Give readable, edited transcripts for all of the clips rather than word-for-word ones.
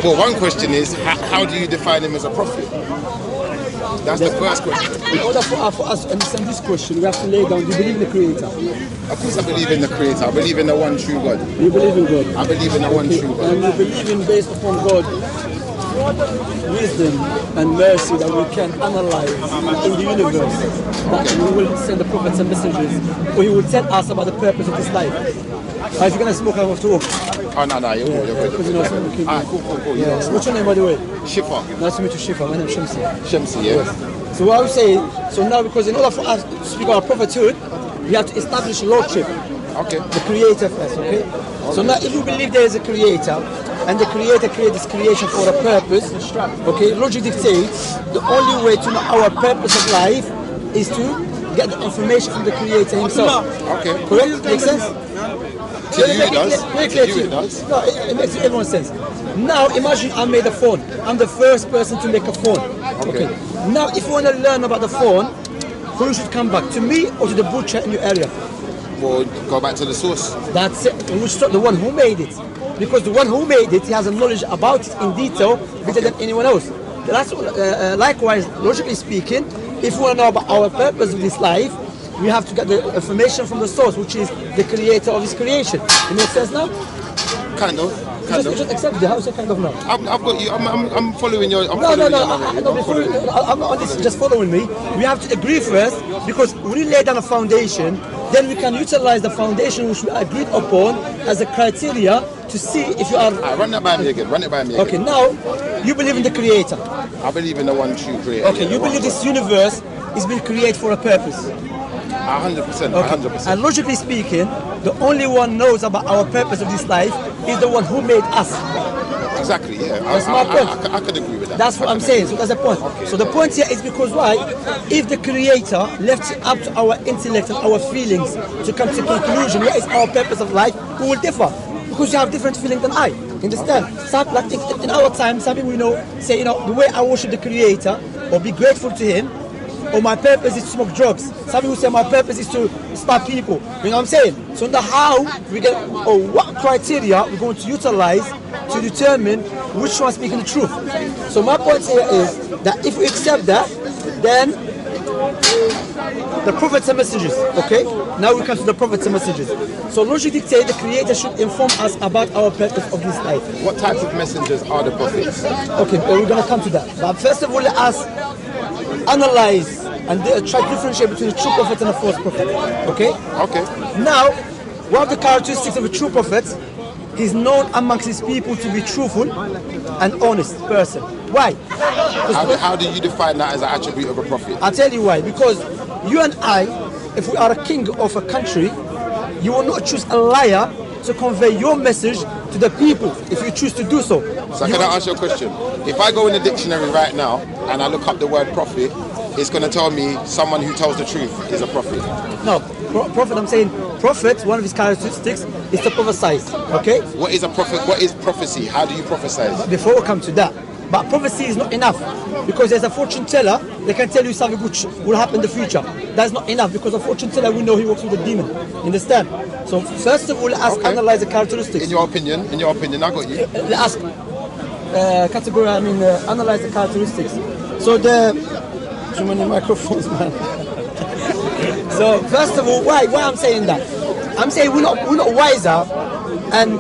Well, one question is, how do you define him as a prophet? That's the first question. In order for us to understand this question, we have to lay down, do you believe in the Creator? Of course I believe in the Creator. I believe in the one true God. You believe in God? I believe in the one true God. And we believe in, based upon God, wisdom and mercy that we can analyze in the universe. That He will send the prophets and messengers, or He will tell us about the purpose of this life. If you're going to smoke, I have to walk. Oh, no, you're good. Because you know smoking. Cool. Yeah. What's your name, by the way? Shifa. Nice to meet you, Shifa. My name is Shamsi. Shamsi, yeah. Yes. So what I would say, so now because in order for us to speak about prophethood, we have to establish lordship. Okay. The Creator first, okay? So now if you believe there is a Creator, and the Creator created this creation for a purpose, okay, logic dictates the only way to know our purpose of life is to get the information from the Creator Himself. Okay. Correct? Makes sense? To you it does. To you it does. No, it makes everyone sense. Now imagine I made a phone. I'm the first person to make a phone. Okay. Now if you want to learn about the phone, who should come back? To me or to the butcher in your area? Well, go back to the source. That's it. We should start the one who made it. Because the one who made it, he has a knowledge about it in detail better than anyone else. That's likewise, logically speaking, if we want to know about our purpose of this life, we have to get the information from the source, which is the Creator of His creation. It makes sense now? Kind of. Just accept the house, kind of now. I've got you. I'm following your. No. I'm not on this. Just following me. We have to agree first, because we lay down a foundation. Then we can utilize the foundation which we agreed upon as a criteria to see if you are. Run that by me again. Okay. Now, you believe in the Creator. I believe in the one true Creator. Okay. You believe this universe is being created for a purpose. 100%. Okay. 100%. And logically speaking, the only one knows about our purpose of this life is the one who made us. Exactly, yeah. That's my point. I could agree with that. That's what I'm saying. So that's the point. Okay. So the point here is because why? If the Creator left it up to our intellect and our feelings to come to a conclusion, what is our purpose of life, we will differ. Because you have different feelings than I. Understand? Okay. Some, like in our time, some people say, the way I worship the Creator or be grateful to Him, or my purpose is to smoke drugs. Some people say my purpose is to stab people. You know what I'm saying? So now how we get, or what criteria we're going to utilize to determine which one is speaking the truth. So my point here is that if we accept that, then the prophets and messengers, okay? Now we come to the prophets and messengers. So logic dictates the Creator should inform us about our purpose of this life. What types of messengers are the prophets? Okay, we're going to come to that. But first of all, let us analyze and try to differentiate between the true prophet and the false prophet. Okay? Okay. Now, one of the characteristics of a true prophet, he's known amongst his people to be truthful and honest person. Why? How do you define that as an attribute of a prophet? I'll tell you why. Because you and I, if we are a king of a country, you will not choose a liar to convey your message to the people if you choose to do so. So can I ask you a question? If I go in the dictionary right now and I look up the word prophet, it's going to tell me someone who tells the truth is a prophet. No, prophet, I'm saying prophet, one of his characteristics is to prophesize, okay? What is a prophet? What is prophecy? How do you prophesize? Before we come to that, but prophecy is not enough, because there's a fortune teller, they can tell you something which will happen in the future. That's not enough, because a fortune teller, we know he works with a demon. Understand? So first of all, let us analyze the characteristics. In your opinion, I got you. Let us analyze the characteristics. So too many microphones, man. So first of all, why I'm saying that? I'm saying we're not wiser, and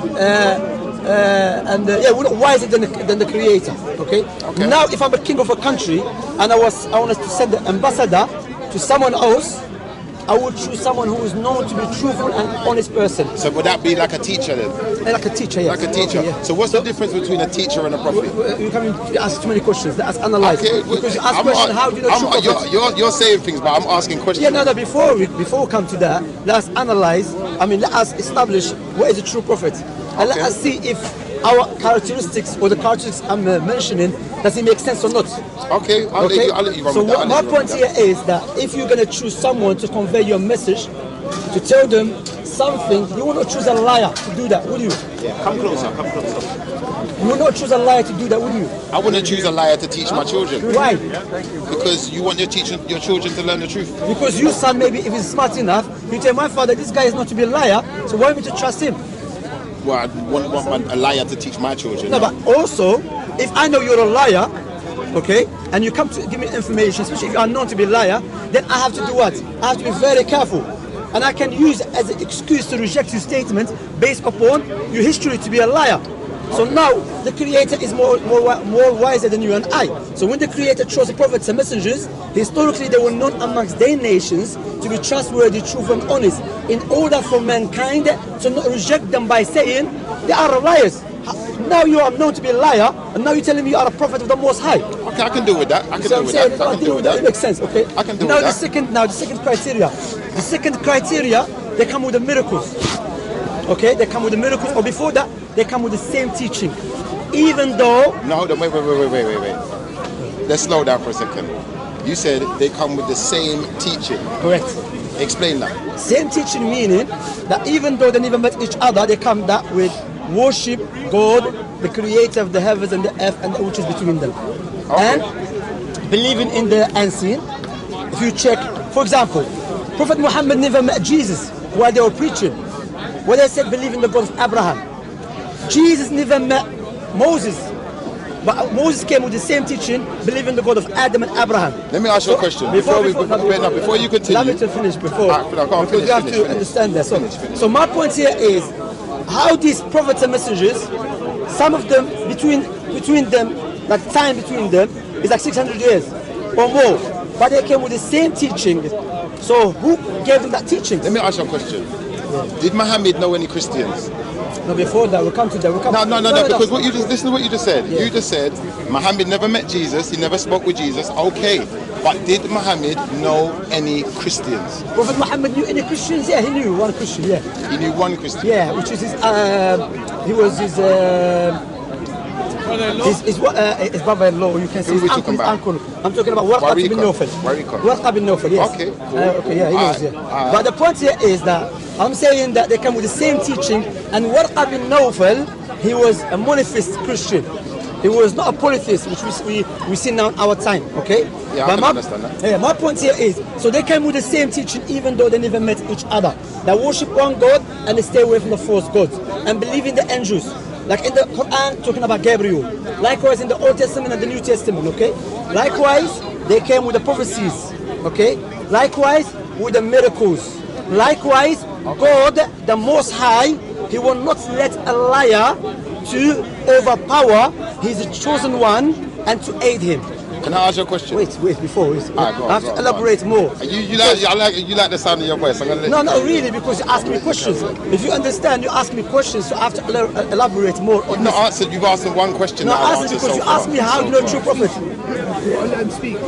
we're not wiser than the Creator. Okay? Now, if I'm a king of a country and I want to send an ambassador to someone else, I would choose someone who is known to be truthful and honest person. So would that be like a teacher then? Like a teacher, yes. Like a teacher. Okay, yeah. So what's the difference between a teacher and a prophet? You ask too many questions. Let's analyze. Okay, because you ask questions, how do you know true prophet? You're saying things, but I'm asking questions. Yeah, no. Before we come to that, let's analyze. Let us establish what is a true prophet, and let us see if our characteristics or the characteristics I'm mentioning, does it make sense or not? Okay, I'll let you run so with that. My point here is that if you're going to choose someone to convey your message, to tell them something, you will not choose a liar to do that, will you? Yeah, come closer. You will not choose a liar to do that, will you? I wouldn't choose a liar to teach my children. Why? Because you want your children to learn the truth. Because your son, maybe if he's smart enough, you tell my father, this guy is not to be a liar, so why me to trust him? well, I want a liar to teach my children. No, but also, if I know you're a liar, okay, and you come to give me information, especially if you are known to be a liar, then I have to do what? I have to be very careful. And I can use it as an excuse to reject your statement based upon your history to be a liar. So now the Creator is more wiser than you and I. So when the Creator chose the prophets and messengers, historically they were known amongst their nations to be trustworthy, truthful and honest, in order for mankind to not reject them by saying they are liars. Now you are known to be a liar, and now you're telling me you are a prophet of the Most High. Okay, I can deal with that. I can deal with that. I can deal with that. It makes sense, okay? I can deal with that. Now the second criteria. The second criteria, they come with the miracles. Okay, they come with the miracles, or before that, they come with the same teaching. Even though... No, hold on, wait. Let's slow down for a second. You said they come with the same teaching. Correct. Explain that. Same teaching meaning that even though they never met each other, they come that with worship God, the Creator of the heavens and the earth and which is between them. Okay. And believing in the unseen. If you check, for example, Prophet Muhammad never met Jesus while they were preaching. When they said believe in the God of Abraham. Jesus never met Moses. But Moses came with the same teaching, believe in the God of Adam and Abraham. Let me ask you a question. Before you continue. Allow me to finish before. Because you have to understand that. So my point here is how these prophets and messengers, some of them, between them, like time between them, is like 600 years or more. But they came with the same teaching. So who gave them that teaching? Let me ask you a question. Did Muhammad know any Christians? No, before that, we'll come to that. No, because what you just listen to what you just said. Yeah. You just said Muhammad never met Jesus, he never spoke with Jesus. Okay, but did Muhammad know any Christians? Prophet Muhammad knew any Christians? Yeah, he knew one Christian. Yeah, he knew one Christian. Yeah, which is his. He was his brother-in-law. You can see his uncle. I'm talking about Warqa bin Nawfal. Warqa bin Nawfal. Yes. Okay. Cool. Okay. Yeah, he knows. Yeah. But the point here is that I'm saying that they come with the same teaching, and Warqa bin Nawfal, he was a monotheist Christian. He was not a polytheist, which we see now in our time. Okay. Yeah, I can understand that. Yeah, my point here is, so they came with the same teaching, even though they never met each other. They worship one God and they stay away from the false gods and believe in the angels. Like in the Quran, talking about Gabriel. Likewise in the Old Testament and the New Testament, okay? Likewise, they came with the prophecies, okay? Likewise, with the miracles. Likewise, God, the Most High, He will not let a liar to overpower His chosen one and to aid him. Can I ask you a question? Wait, before. I have to elaborate more. You like the sound of your voice. No, really, because you ask me questions. If you understand, you ask me questions, so I have to elaborate more. You've not answered. You've asked one question. No, I answered because you asked me how do you know true prophet.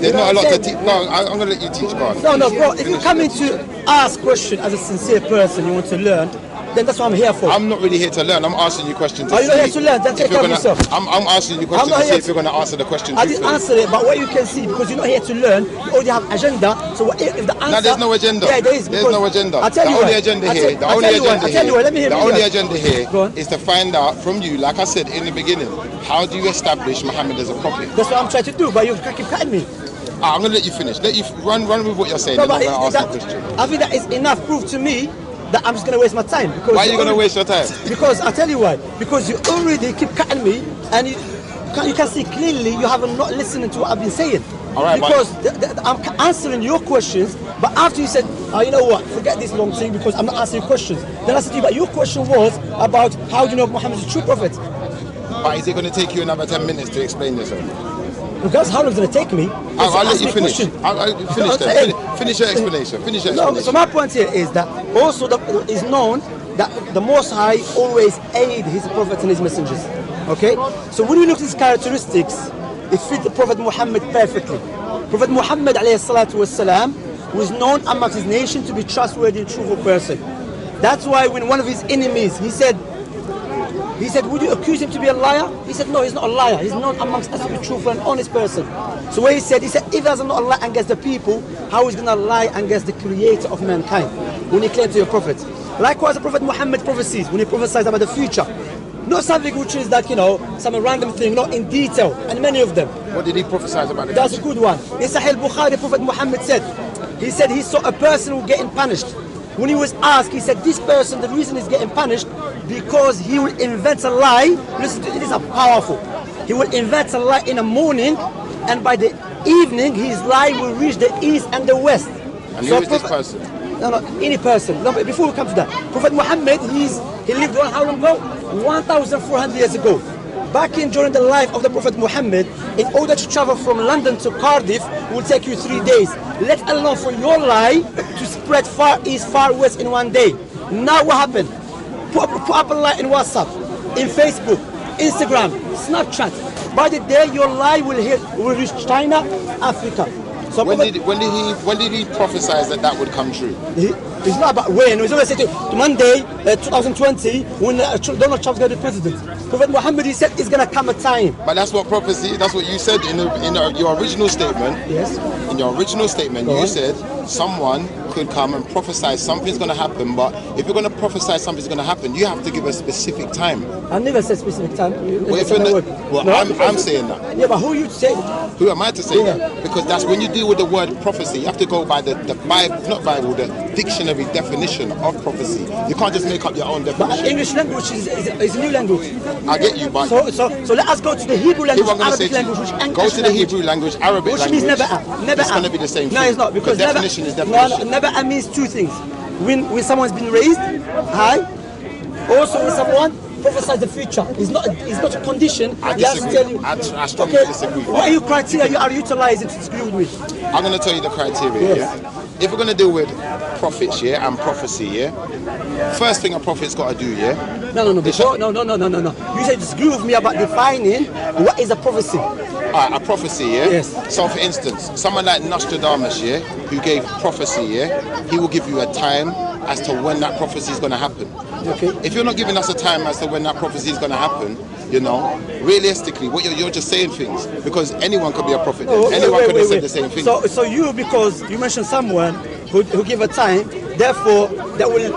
There's not a lot to teach. No, I'm going to let you teach, God. No, bro. If you come in to ask question as a sincere person, you want to learn, then that's what I'm here for. I'm not really here to learn. I'm asking you questions. Are you not here to learn? Then take care of yourself. I'm asking you questions to see if you're going to answer the question. I didn't answer it, but what you can see, because you're not here to learn, you already have agenda. So if the answer... No, there's no agenda. Yeah, there is. There's no agenda. I'll tell you The only agenda here is to find out from you, like I said in the beginning, how do you establish Muhammad as a prophet? That's what I'm trying to do, but you keep cutting me. I'm going to let you finish. Let you run with what you're saying. No, but I think that is enough proof to me that I'm just going to waste my time. Because why are you going to waste your time? Because I'll tell you why. Because you already keep cutting me, and you can see clearly you haven't not listening to what I've been saying. All right, because I'm answering your questions, but after you said, oh, you know what, forget this long thing because I'm not answering questions. Then I said to you, but your question was about how do you know Muhammad is a true prophet? But is it going to take you another 10 minutes to explain yourself? Because how long is it going to take me? I'll let you finish. Finish your explanation. No, so my point here is that also is known that the Most High always aid His prophets and His messengers. Okay? So when you look at His characteristics, it fits the Prophet Muhammad perfectly. Prophet Muhammad ﷺ was known amongst his nation to be trustworthy and truthful person. That's why when one of his enemies, he said, would you accuse him to be a liar? He said, no, he's not a liar. He's known amongst us to be a truthful and honest person. So what he said, if he does not lie against the people, how is he going to lie against the creator of mankind when he claims to be a prophet? Likewise, the Prophet Muhammad prophecies, when he prophesies about the future. Not something which is like, some random thing, not in detail, and many of them. What did he prophesy about the future? That's a good one. In Sahih Bukhari, Prophet Muhammad said, he saw a person who getting punished. When he was asked, he said, this person, the reason he's getting punished, because he will invent a lie. Listen to this, is powerful. He will invent a lie in the morning, and by the evening, his lie will reach the east and the west. And who is this person? No, any person. No, but before we come to that, Prophet Muhammad, he lived how long ago? 1,400 years ago. Back during the life of the Prophet Muhammad, in order to travel from London to Cardiff, it will take you 3 days. Let alone for your lie to spread far east, far west in 1 day. Now what happened? Put up a lie in WhatsApp, in Facebook, Instagram, Snapchat. By the day, your lie will reach China, Africa. So when did he prophesy that would come true? It's not about when. He's always said to Monday, 2020, when Donald Trump's going to be president. Prophet Muhammad, he said, it's going to come a time. But that's what prophecy. That's what you said in your original statement. Yes. In your original statement, you said someone could come and prophesy something's going to happen. But if you're going to prophesy something's going to happen, you have to give a specific time. I never said specific time. I'm saying that. Yeah, but who you say? Who am I to say that? Because that's when you deal with the word prophecy, you have to go by the Bible, not Bible, the dictionary definition of prophecy. You can't just make up your own definition. But English language is a new language. I get you, but so let us go to the Hebrew language, Arabic language, go to the Hebrew language, Arabic language. Which means never. It's going to be the same thing. No, it's not, because the definition is definition. Never means two things. When someone's been raised high, also when someone prophesies the future. It's not a condition. I disagree. I strongly disagree. What are your criteria you are utilizing to disagree with me? I'm going to tell you the criteria. Yes. Yeah? If we're going to deal with prophets, and prophecy, first thing a prophet's got to do, No. You said disagree with me about defining what is a prophecy. Alright, a prophecy, Yes. So for instance, someone like Nostradamus, who gave prophecy, he will give you a time as to when that prophecy is going to happen. Okay. If you're not giving us a time as to when that prophecy is going to happen, realistically, what you're just saying things, because anyone could be a prophet. Anyone could have said the same thing. So you, because you mentioned someone who give a time, therefore that will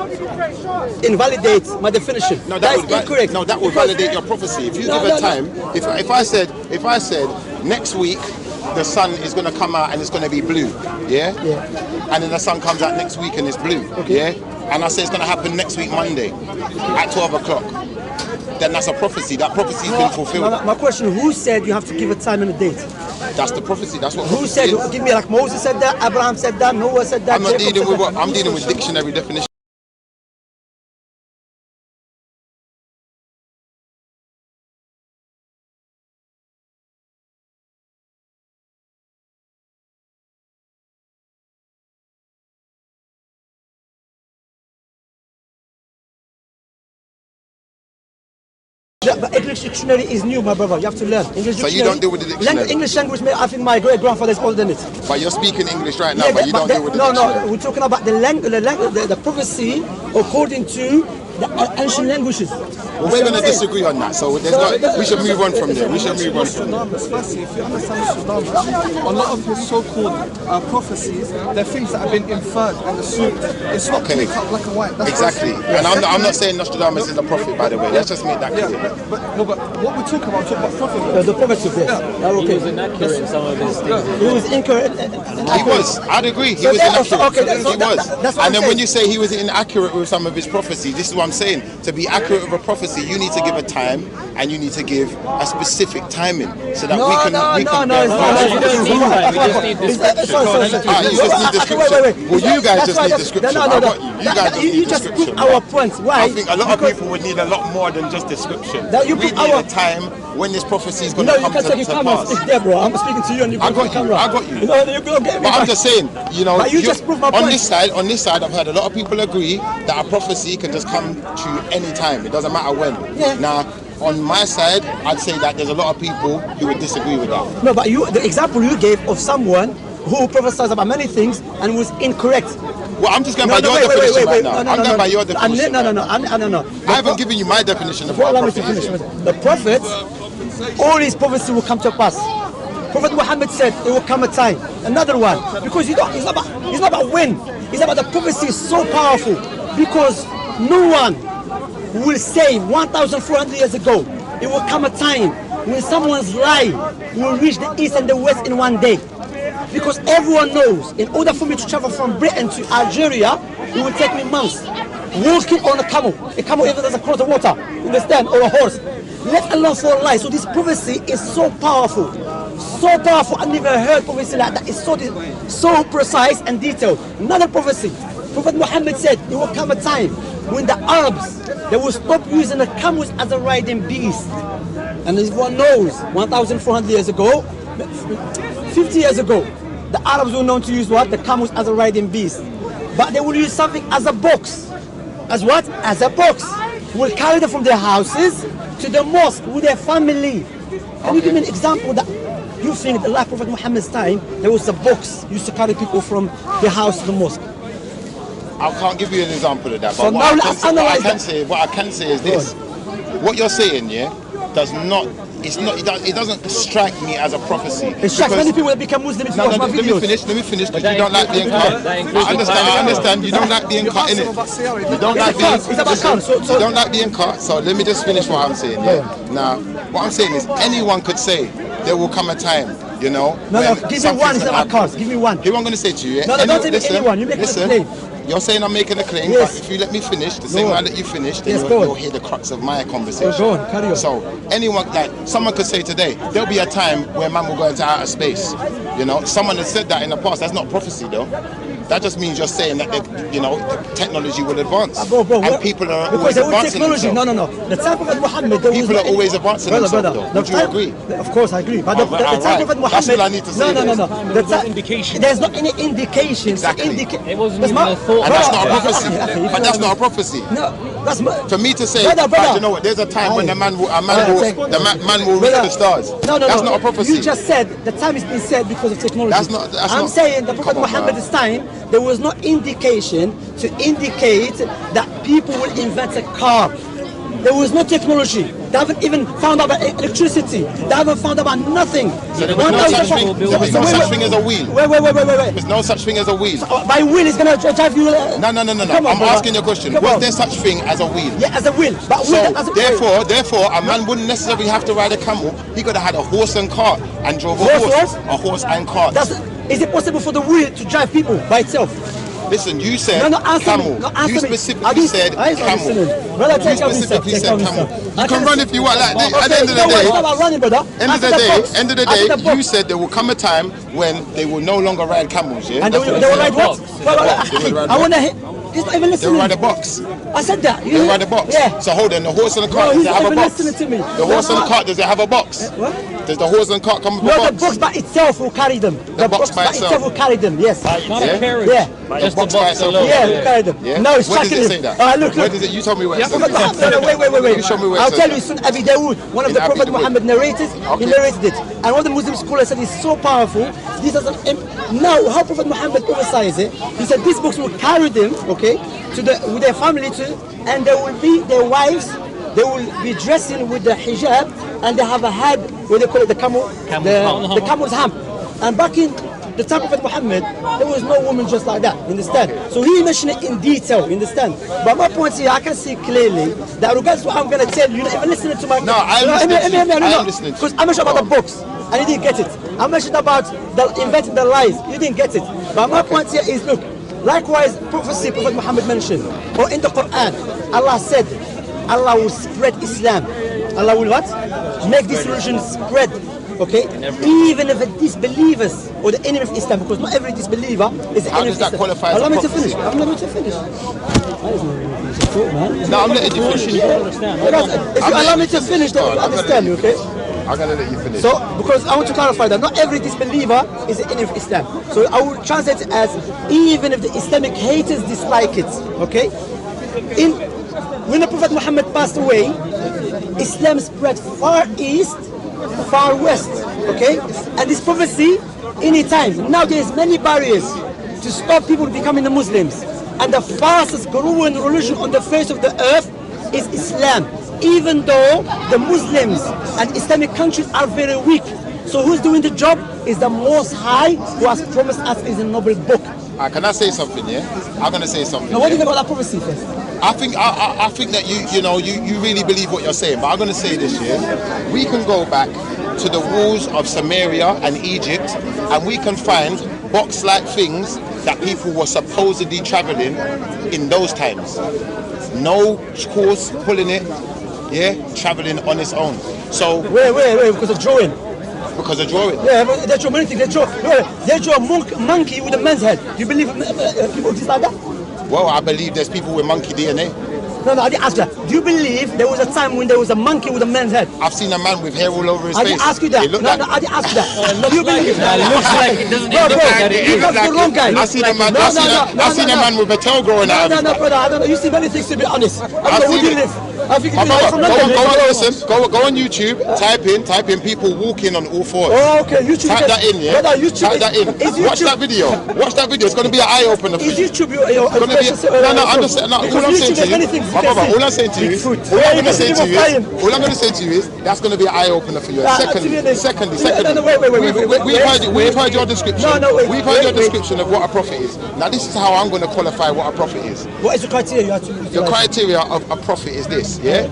invalidate my definition. No, that is incorrect. No, that will validate your prophecy. If you give a time, if I said next week the sun is going to come out and it's going to be blue, and then the sun comes out next week and it's blue, and I say it's going to happen next week Monday at 12 o'clock, then that's a prophecy. That prophecy has been fulfilled. My question, who said you have to give a time and a date? That's the prophecy. That's what Who said? is. Give me, like Moses said that, Abraham said that, Noah said that. I'm not dealing with what I'm dealing with dictionary definition. But English dictionary is new, my brother. You have to learn. English So you don't deal with the dictionary? English language, I think my great-grandfather is older than it. But you're speaking English right now, but you don't deal with the dictionary. No, we're talking about the prophecy according to the ancient languages. Well, we're going to disagree on that, so we should move on from there. We should move on from there. Especially if you understand Nostradamus, a lot of his so-called prophecies, they're things that have been inferred and assumed. It's not clear cut black and white. That's exactly. And I'm not saying Nostradamus is a prophet, by the way. Let's just make that clear. But what we're talking about prophet. The prophecy, okay. He was inaccurate in some of his things. He was incorrect. He was. I'd agree. He was inaccurate. He was. And then when you say he was inaccurate with some of his prophecies, this is what I'm saying. To be accurate with a prophecy, you need to give a time and you need to give a specific timing so that we can. We just need description. You just need description. Well, you guys just need description. You guys just need description. Our points. Why? I think a lot of people would need a lot more than just description. We need a time when this prophecy is going to come to pass. No, you can't come and speak there, bro. I'm speaking to you and you go to the camera. I got you. No, you don't get me. But I'm just saying, But you just proved my point. On this side, I've heard a lot of people agree that a prophecy can just come to any time. It doesn't matter when. Yeah. Now, on my side, I'd say that there's a lot of people who would disagree with that. No, but the example you gave of someone who prophesied about many things and was incorrect. Well, I'm just going by your definition right now. I'm going by your definition. No. I haven't given you my definition of what a prophet is. The prophets, all his prophecy will come to pass. Prophet Muhammad said it will come a time. Another one. Because it's not about when. It's about the prophecy is so powerful. Because no one will say 1,400 years ago, it will come a time when someone's lie will reach the east and the west in 1 day. Because everyone knows, in order for me to travel from Britain to Algeria, it will take me months. Walking on a camel even there's a cross of water, understand, or a horse. Let alone for life. So this prophecy is so powerful. So powerful. I never heard prophecy like that. It's so precise and detailed. Another prophecy. Prophet Muhammad said it will come a time when the Arabs, they will stop using the camels as a riding beast. And as one knows, 1,400 years ago, 50 years ago, the Arabs were known to use what? The camels as a riding beast. But they will use something as a box. As what? As a box. Will carry them from their houses to the mosque with their family. Can you give me an example that you think the life of Prophet Muhammad's time, there was a box used to carry people from their house to the mosque? I can't give you an example of that, but So what now I can say is this. What you're saying, yeah, does not, it doesn't strike me as a prophecy. It strikes many people that become Muslims. No, let me finish, because you don't like being cut. I understand, you don't like being cut, innit? You don't like being cut, so let me just finish what I'm saying, yeah? Now, what I'm saying is, anyone could say, there will come a time, you know. No, give me one, it's not about cars, give me one. Here's what I'm going to say to you, yeah? No, don't tell me anyone, you make a claim. You're saying I'm making a claim, yes. but if you let me finish, the same way I let you finish, then yes, you'll hear the crux of my conversation. Go on, carry on. So, anyone, like, someone could say today, there'll be a time where man will go into outer space. You know, someone has said that in the past. That's not prophecy, though. That just means you're saying that, you know, the technology will advance. Bro, and people are always advancing technology. themselves. No. The time of Muhammad, people are always advancing themselves, though. Would you agree? Of course, I agree. But the time of Muhammad... That's what I need to say. No. There's not any indication. Exactly. It wasn't even a thought. And that's not a prophecy. But that's not a prophecy. No, that's... For me to say, brother. you know what, there's a time when the man will reach the stars. No. That's not a prophecy. You just said the time is being said because of technology. I'm not, saying the Prophet Muhammad's time, there was no indication to indicate that people will invent a car. There was no technology. They haven't even found out about electricity. They haven't found out about nothing. So there was no such thing as a wheel. Wait. There's no such thing as a wheel. So, by wheel is going to drive you... No. I'm asking you a question. Was there such thing as a wheel? Yeah, as a wheel. But so therefore, a man wouldn't necessarily have to ride a camel. He could have had a horse and cart and drove a horse and cart. Is it possible for the wheel to drive people by itself? Listen, you said camel. You specifically said camel. You specifically said camel. You can run if you want. Like, at the end of the day, end of the day, you said there will come a time when they will no longer ride camels. Yeah. And they will ride what? I want to hit. He's not even listening. They'll ride a box. I said that. They'll ride a box. Yeah. So hold on, the horse and the cart, does it have a box? To me. The horse and the cart, does it have a box? What? Does the horse and cart come with a box? No, the box by itself will carry them. The box by itself will carry them, yes. Not a carriage. Yeah. Just the box by itself. Yeah, will carry them. Yeah? No, it's where does tracking it them. say that? Look. Where does it? You told me where it says Wait. You show me where it I'll says tell you soon. Abi Dawood, one of the Prophet Muhammad narrators, he narrated it. And one of the Muslim scholars said it's so powerful. This is now how Prophet Muhammad prophesied it. He said this box will carry them, okay, with their family too, and there will be their wives. They will be dressing with the hijab, and they have a head, what they call it, the camel's hump. And back in the time of Prophet Muhammad, there was no woman just like that, understand? So he mentioned it in detail, understand? But my point here, I can see clearly that regardless of what I'm going to tell you, you're not even listening to my... No, I'm listening. Because I mentioned about the books, and you didn't get it. I mentioned about inventing the lies, you didn't get it. But my point here is, look, likewise, prophecy Prophet Muhammad mentioned, or in the Quran, Allah said, Allah will spread Islam. Allah will what? Make this religion spread. Okay? Even if the disbelievers or the enemy of Islam, because not every disbeliever is the enemy of Islam. How does that qualify as a prophecy? Allow me to finish. No, I'm letting you finish. If you allow me to finish, then you'll understand, okay? I'm going to let you finish. So, because I want to clarify that not every disbeliever is the enemy of Islam. So I will translate it as even if the Islamic haters dislike it, okay? When the Prophet Muhammad passed away, Islam spread far east, far west, okay? And this prophecy, anytime, now there is many barriers to stop people becoming the Muslims. And the fastest growing religion on the face of the earth is Islam, even though the Muslims and Islamic countries are very weak. So who's doing the job is the Most High, who has promised us in a noble book. Can I say something, yeah? I'm going to say something. Now, what do you think about that prophecy first? I think that you really believe what you're saying, but I'm going to say this, yeah? We can go back to the walls of Samaria and Egypt, and we can find box-like things that people were supposedly traveling in those times. No horse pulling it, yeah, traveling on its own. So wait, because of drawing. Because of drawing. Yeah, but they draw many things. They draw a monkey with a man's head. Do you believe people exist like that? Well, I believe there's people with monkey DNA. No, I didn't ask that. Do you believe there was a time when there was a monkey with a man's head? I've seen a man with hair all over his face. I didn't ask you that. No, I didn't ask you that. Do you believe that? It looks like it doesn't look like it. You got the wrong guy. I seen a man. I seen a man with a tail growing out. No, brother. I don't know. You see many things, to be honest. I don't know who you live. I think you live from London. Go on YouTube. Type in people walking on all fours. Oh, okay. YouTube. Type that in, yeah. Type that in. Watch that video. Watch that video. It's going to be an eye opener for you. Is YouTube your? No. I'm just saying. All I'm saying to you, all I'm saying to you, all I'm going to say to you is that's going to be an eye opener for you. Secondly, we've heard your description. We've heard your description of what a prophet is. Now this is how I'm going to qualify what a prophet is. What is the criteria you have to use? The criteria of a prophet is this, yeah?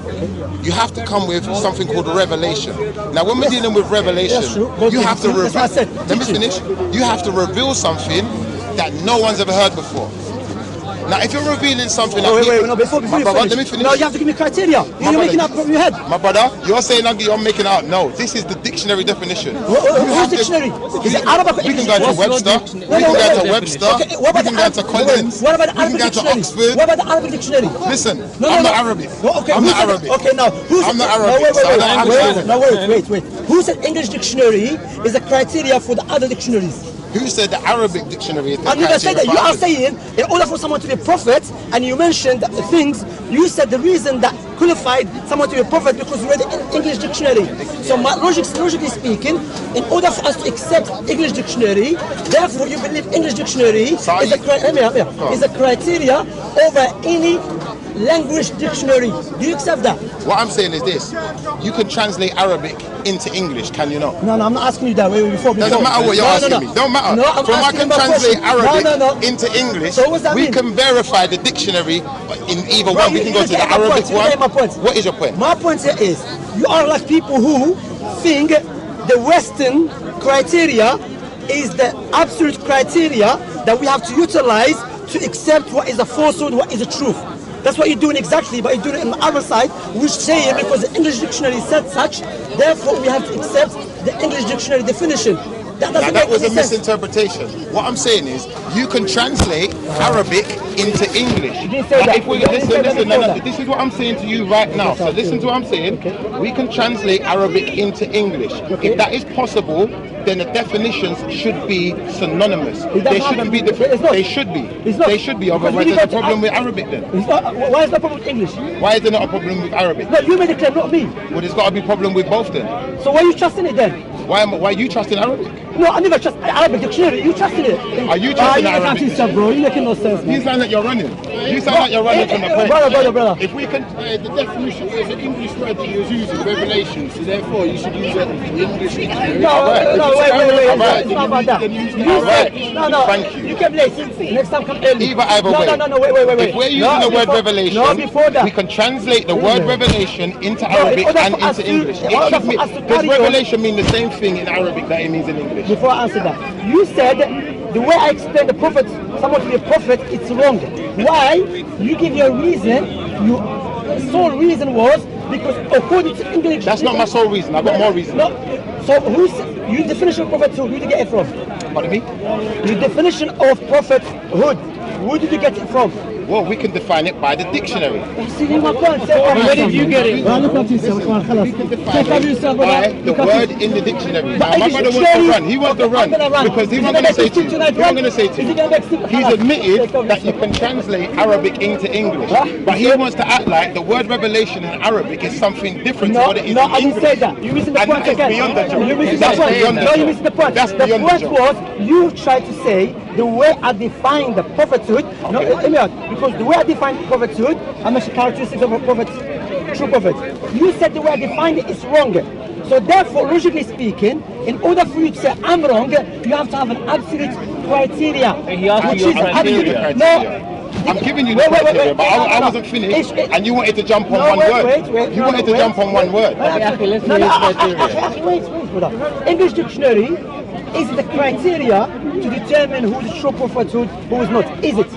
You have to come with something called a revelation. Now when we're dealing with revelation, you have to reveal. Let me finish. You have to reveal something that no one's ever heard before. Now, if you're revealing something like before you finish. Let me finish. No, you have to give me criteria. You're making up from your head. My brother, you're saying you're making out. No, this is the dictionary definition. What's dictionary? Is it Arabic? We can go to Webster. We can go to Webster. We can go to Collins. What about the Arabic dictionary? What about the Arabic dictionary? Listen, I'm not Arabic. I'm not Arabic. Okay, now I'm not Arabic. No, wait. Who said English dictionary is a criteria for the other dictionaries? Who said the Arabic dictionary is the criteria? I never said that. You are saying, in order for someone to be a prophet, and you mentioned things, you said the reason that qualified someone to be a prophet because we read the English dictionary. So logically speaking, in order for us to accept English dictionary, therefore you believe English dictionary is a criteria over any language dictionary. Do you accept that? What I'm saying is this: you can translate Arabic into English, can you not? No, I'm not asking you that. Before. Doesn't matter what you're asking me. Don't matter. I can translate Arabic into English. So what's that mean? We can verify the dictionary in either one. We can go to the Arabic one. What is your point? My point here is, you are like people who think the Western criteria is the absolute criteria that we have to utilize to accept what is a falsehood, what is a truth. That's what you're doing exactly, but you're doing it on the other side, which say because the English dictionary said such, therefore we have to accept the English dictionary definition. That was a misinterpretation. What I'm saying is, you can translate Arabic into English. If we listen, this is what I'm saying to you right now. So listen to what I'm saying. We can translate Arabic into English. If that is possible, then the definitions should be synonymous. They shouldn't be different. They should be. They should be. Otherwise, there's a problem with Arabic then. Why is there a problem with English? Why is there not a problem with Arabic? No, you made it clear, not me. Well, there's got to be a problem with both then. So why are you trusting it then? Why are you trusting Arabic? No, I never trust Arabic dictionary. You trusting it? Are you trusting Arabic? Yourself, bro. You're making no sense. You sound like you're running. You sound like you're running from the point. Brother. If we can, the definition is an English word that he was using, revelation. So therefore, you should use it in English dictionary. No, wait. It's not about that. No. Thank you. You came late. Next time, come early. Either way. No, wait. If we're using the word revelation, we can translate the word revelation into Arabic and into English. Does revelation mean the same thing in Arabic that it means in English? Before I answer that, you said the way I explained the prophet, someone to be a prophet, it's wrong. Why? You give your reason. Your sole reason was because according to English. That's not my sole reason. I've got more reasons. No. So your definition of prophethood? Who did you get it from? Pardon me? Your definition of prophethood. Where did you get it from? Well, we can define it by the dictionary. Where did you get it? We can define it by the word in the dictionary. Now, my brother wants to run. He wants to run because he's not going to say to you. He's admitted that you can translate Arabic into English, but he wants to act like the word revelation in Arabic is something different to what it is in English. No, I didn't say that. You're missing the point again. Beyond the joke. You're missing the point. No, you missed the point. The point was you tried to say the way I define the prophethood. No, because the way I define prophethood, I mentioned characteristics of a prophet, true prophet. You said the way I defined it is wrong. So therefore, logically speaking, in order for you to say I'm wrong, you have to have an absolute criteria. Which is criteria. No, I'm giving you the criteria, but I wasn't finished, and you wanted to jump on one word. You wanted to jump on one word. Wait, brother. English dictionary is the criteria to determine who is true prophethood, who is not? Is it?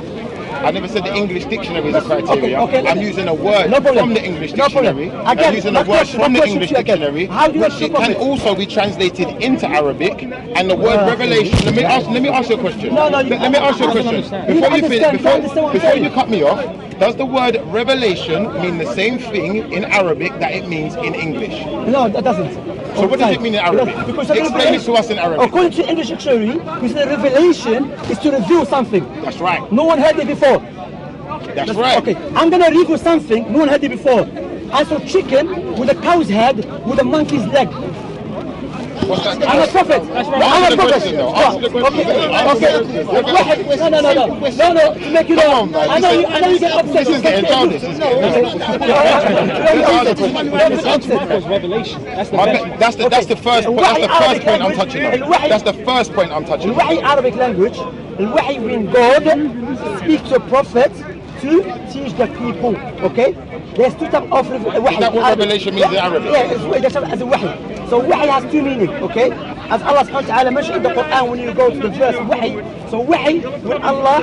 I never said the English dictionary is a criteria. Okay, I'm using a word from the English dictionary. Again, I'm using a word from the English dictionary, which it can prophet? also be translated into Arabic. And the word revelation. Let me ask you a question. Let me ask you a question. Before you cut me off, does the word revelation mean the same thing in Arabic that it means in English? No, that doesn't. So what does it mean in Arabic? Explain it to us in Arabic. According to English dictionary, we say revelation is to reveal something. That's right. No one heard it before. That's right. Okay, I'm gonna reveal something no one heard it before. I saw chicken with a cow's head with a monkey's leg. What's that? I'm a prophet. I'm a prophet. Okay. No. To make you know. I know you get upset. This is getting childish. Revelation. That's the first point I'm touching on. That's the first point I'm touching on. الوحي Arabic language. الوحي when God speaks to a prophet to teach the people. Okay. There's two types of wahi. Is that what revelation means in Arabic? Yeah, it's as a wahi. So wahi has two meanings, okay? As Allah subhanahu wa ta'ala mentioned in the Quran when you go to the verse wahi. So wahi, when Allah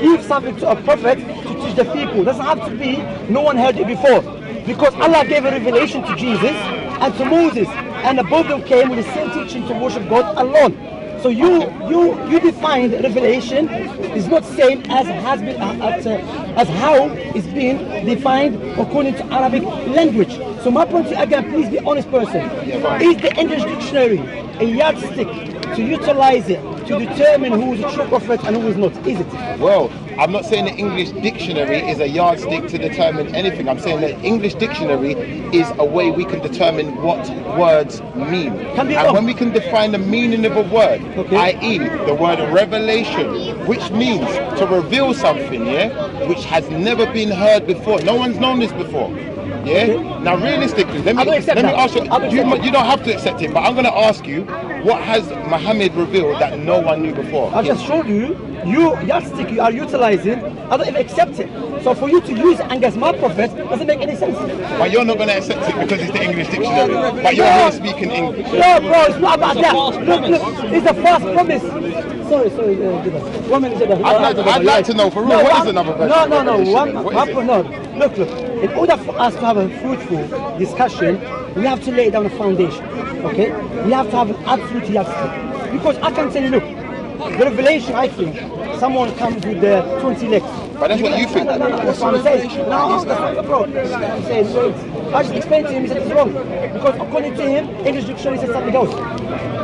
gives something to a prophet to teach the people, doesn't have to be no one heard it before. Because Allah gave a revelation to Jesus and to Moses, and above them came with the same teaching to worship God alone. So you define revelation is not same as has been as how it's been defined according to Arabic language. So my point is, again, please be honest person. Is the English dictionary a yardstick to utilize it to determine who is a true prophet and who is not? Is it? Well, I'm not saying the English dictionary is a yardstick to determine anything. I'm saying that English dictionary is a way we can determine what words mean. And when we can define the meaning of a word, i.e. the word revelation, which means to reveal something, which has never been heard before. No one's known this before. Now realistically, let me ask you, you don't have to accept it, but I'm going to ask you, what has Muhammad revealed that no one knew before? I just showed you, yardstick you are utilizing, I don't even accept it. So for you to use it and guess my prophet doesn't make any sense. But you're not going to accept it because it's the English dictionary. But you're here speaking English. No, bro, it's not about that. Look, it's a false promise. Sorry, 1 minute. I'd like to know for real, what is another version? No. Look. In order for us to have a fruitful discussion, we have to lay down a foundation. Okay? We have to have an absolute yardstick. Because I can tell you, look, the revelation, I think, someone comes with the 20 legs. But that's what you think. No, that's what I'm saying. No, that's not, bro. I'm saying, I just explained to him, he said it's wrong. Because according to him, English dictionary says something else.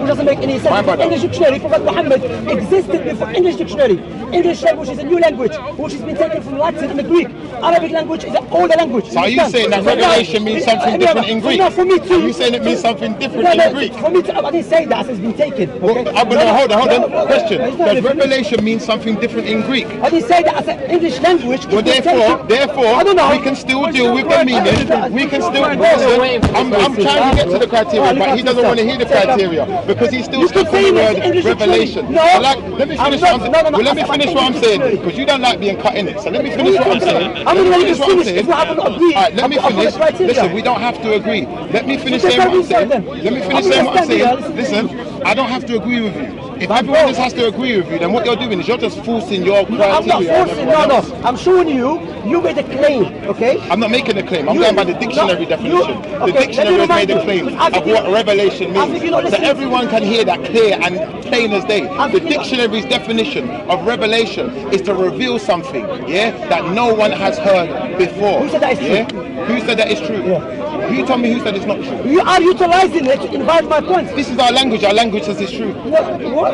Which doesn't make any sense. English dictionary, Prophet Muhammad existed before English dictionary. English language is a new language, which has been taken from Latin and the Greek. Arabic language is an older language. So are you saying that revelation means something different in Greek? No, for me too. Are you saying it means something different in Greek? For me too, I didn't say that, it's been taken. Okay? Hold on. Question. Does revelation mean something different in Greek? I didn't say that, I said English language. Well, therefore, we can still deal with the meaning. We can still, I'm trying to get to the criteria, but he doesn't want to hear the criteria because he's still stuck on the word revelation. Let me finish what I'm saying, because you don't like being cut in it. So let me finish what I'm saying. Let me finish. Listen, we don't have to agree. Let me finish saying what I'm saying. Listen, I don't have to agree with you. If everyone just has to agree with you, then what you're doing is you're just forcing your criteria. I'm not forcing, no. I'm showing you made a claim, okay? I'm not making a claim. I'm going by the dictionary definition. The dictionary has made a claim of what revelation means. So everyone can hear that clear and plain as day. The dictionary's definition of revelation is to reveal something, that no one has heard before. Who said that is true? Who said that is true? You tell me who said it's not true. You are utilizing it to invite my point. This is our language. Our language says it's true. What?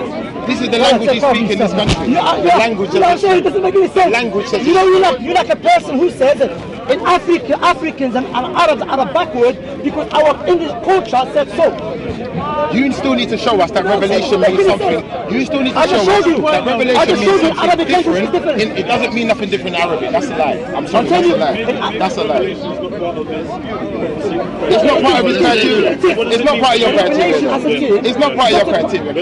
This is the language you speak in this country. The language says it doesn't make any sense. Language says you're like a person who says that in Africa, Africans and Arabs are backward because our English culture said so. You still need to show us that revelation means something. You still need to show us that revelation means something different. It doesn't mean nothing different in Arabic. That's a lie. I'm sorry, that's a lie. That's a lie. It's not part of his criteria. It's not part of your criteria. It's not part of your criteria.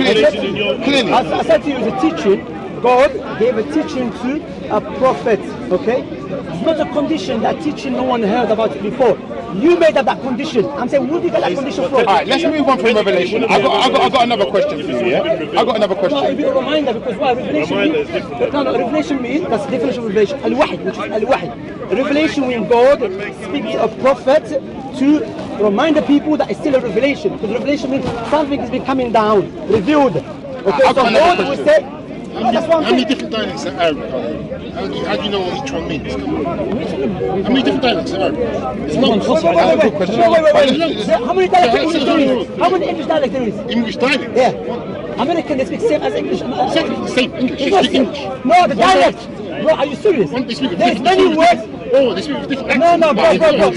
Clearly. I said to you, it's a teaching. God gave a teaching to a prophet. Okay? It's not a condition that teaching no one heard about it before. You made up that condition. I'm saying, where did you get that condition from? Alright, let's move on from Revelation. I got another question for you, yeah? I got another question. No, it'll be a reminder because why? Revelation means, Revelation means, that's the definition of revelation, al-wahy, which is al-wahy. Revelation means God speaks to a prophet to remind the people that it's still a revelation. Because revelation means something is coming down, revealed. Okay, so God will say, how many different dialects are Arabic? How do you know what each one means? How many different dialects are Arabic? It's not wait. How many dialects there is? How many English dialects there is? English dialect? Yeah. American, they speak same as English. Same English. It's not same. No, the dialect. No, are you serious? There's many words. Oh, they speak with different No, bro. No.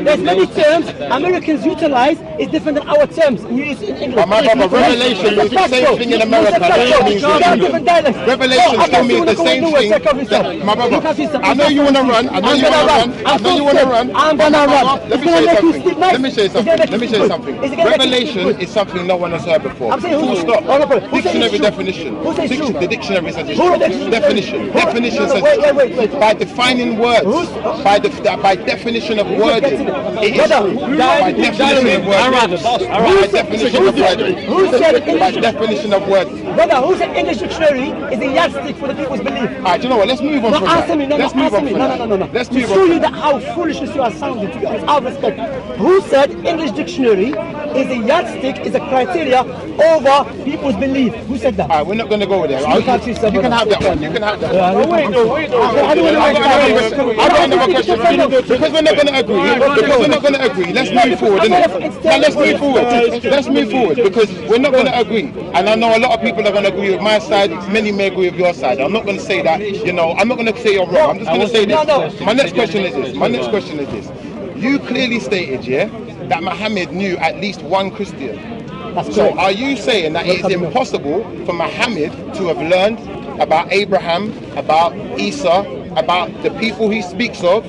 There's many terms Americans utilize is different than our terms we use in English. But my brother, revelation means the same thing in America. Different dialects. Revelation still means the same thing. My brother, I know you want to run. I'm gonna run. Let me say something. Revelation is something no one has heard before. Full stop. Dictionary definition. The dictionary says definition. Definition says by defining words. By definition of wording, it is true. By definition of wording. By definition of wording. By definition of wording. Brother, who said English dictionary is a yardstick for the people's belief? Alright, you know what? Let's move on from that. Let's move on from that. No. Let's move on. Show you that how foolishness you are sounding. To be honest, out of respect. Who said English dictionary is a yardstick, is a criteria over people's belief? Who said that? Alright, we're not going to go with that. You can have that one. You can have that. Wait. I got another question. Because we're not going to agree. Let's move forward, innit? Let's move forward because we're not going to agree. And I know a lot of people are going to agree with my side. Many may agree with your side. I'm not going to say that. I'm not going to say you're wrong. I'm just going to say this. My next question is this. You clearly stated, that Muhammad knew at least one Christian. So are you saying that it is impossible for Muhammad to have learned about Abraham, about Isa, about the people he speaks of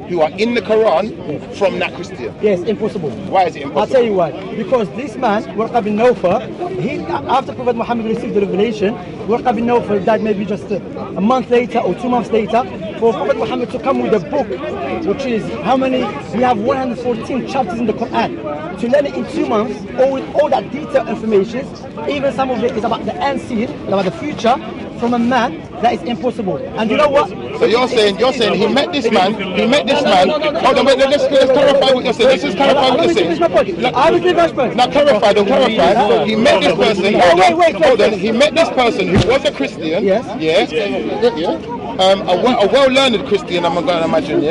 who are in the Quran from that Christian? Yes, impossible. Why is it impossible? I'll tell you why. Because this man, Warqa bin Nawfal, after Prophet Muhammad received the revelation, Warqa bin Nawfal died maybe just a month later or 2 months later. For Prophet Muhammad to come with a book, which is how many? We have 114 chapters in the Quran. To learn it in 2 months, or with all that detailed information, even some of it is about the unseen, about the future, from a man, that is impossible. And you know what? So you're saying he met this man. Hold on, wait, let's clarify what you're saying. Let's just clarify what you're saying. I was the Now clarify. He met this person. Hold on. He met this person who was a Christian. Yes. A well-learned Christian, I'm going to imagine.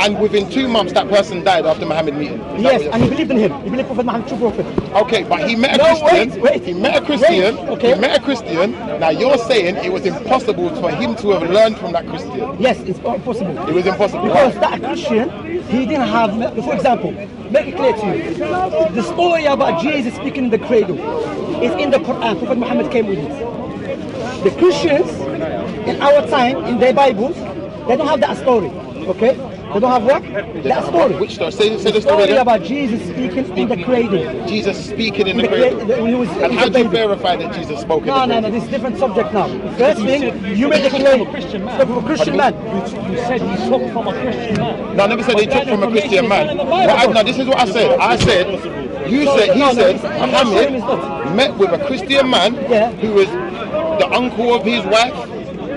And within 2 months, that person died after Muhammad meeting. Yes, and he believed in him. He believed Prophet Muhammad, true prophet. Okay, but he met a Christian. Wait. He met a Christian. Okay. He met a Christian. Now you're saying it was impossible for him to have learned from that Christian. Yes, it's impossible. It was impossible. Because that Christian, he didn't have, for example, make it clear to you. The story about Jesus speaking in the cradle is in the Quran. Prophet Muhammad came with it. The Christians in our time, in their Bibles, they don't have that story. Okay? They don't have what? That story. Which story? Say the story about Jesus speaking in the cradle. Jesus speaking in the cradle. And how do you verify that Jesus spoke in the cradle? No, this is a different subject now. First thing, you made a claim. From a Christian man. You said he took from a Christian man. No, I never said he took from a Christian man. No, this is what I said. He said Muhammad met with a Christian man who was the uncle of his wife.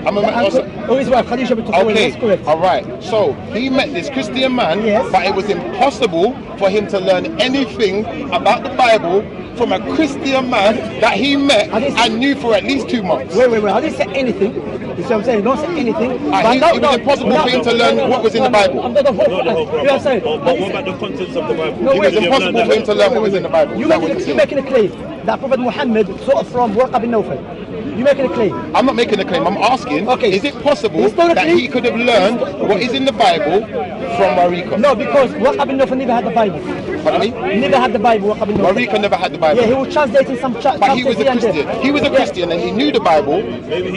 His wife, Khadija bint Khuwaylid, that's correct. Alright, so he met this Christian man, but it was impossible for him to learn anything about the Bible from a Christian man that he met and knew for at least 2 months. Wait, I didn't say anything. You see what I'm saying? Don't say anything. It was impossible for him to learn what was in the Bible. I'm not What about the contents of the Bible? It was impossible for him to learn what was in the Bible. You're making a claim that Prophet Muhammad sort of from Warqa bin Nawfal. You're making a claim. I'm not making a claim. I'm asking, is it possible that he could have learned what is in the Bible from Warqa? No, because Warqa bin Nawfal never had the Bible. Pardon me? He never had the Bible, Warqa bin Nawfal. Warqa never had the Bible. Yeah, he was translating some but he was a Christian. He was a Christian and he knew the Bible,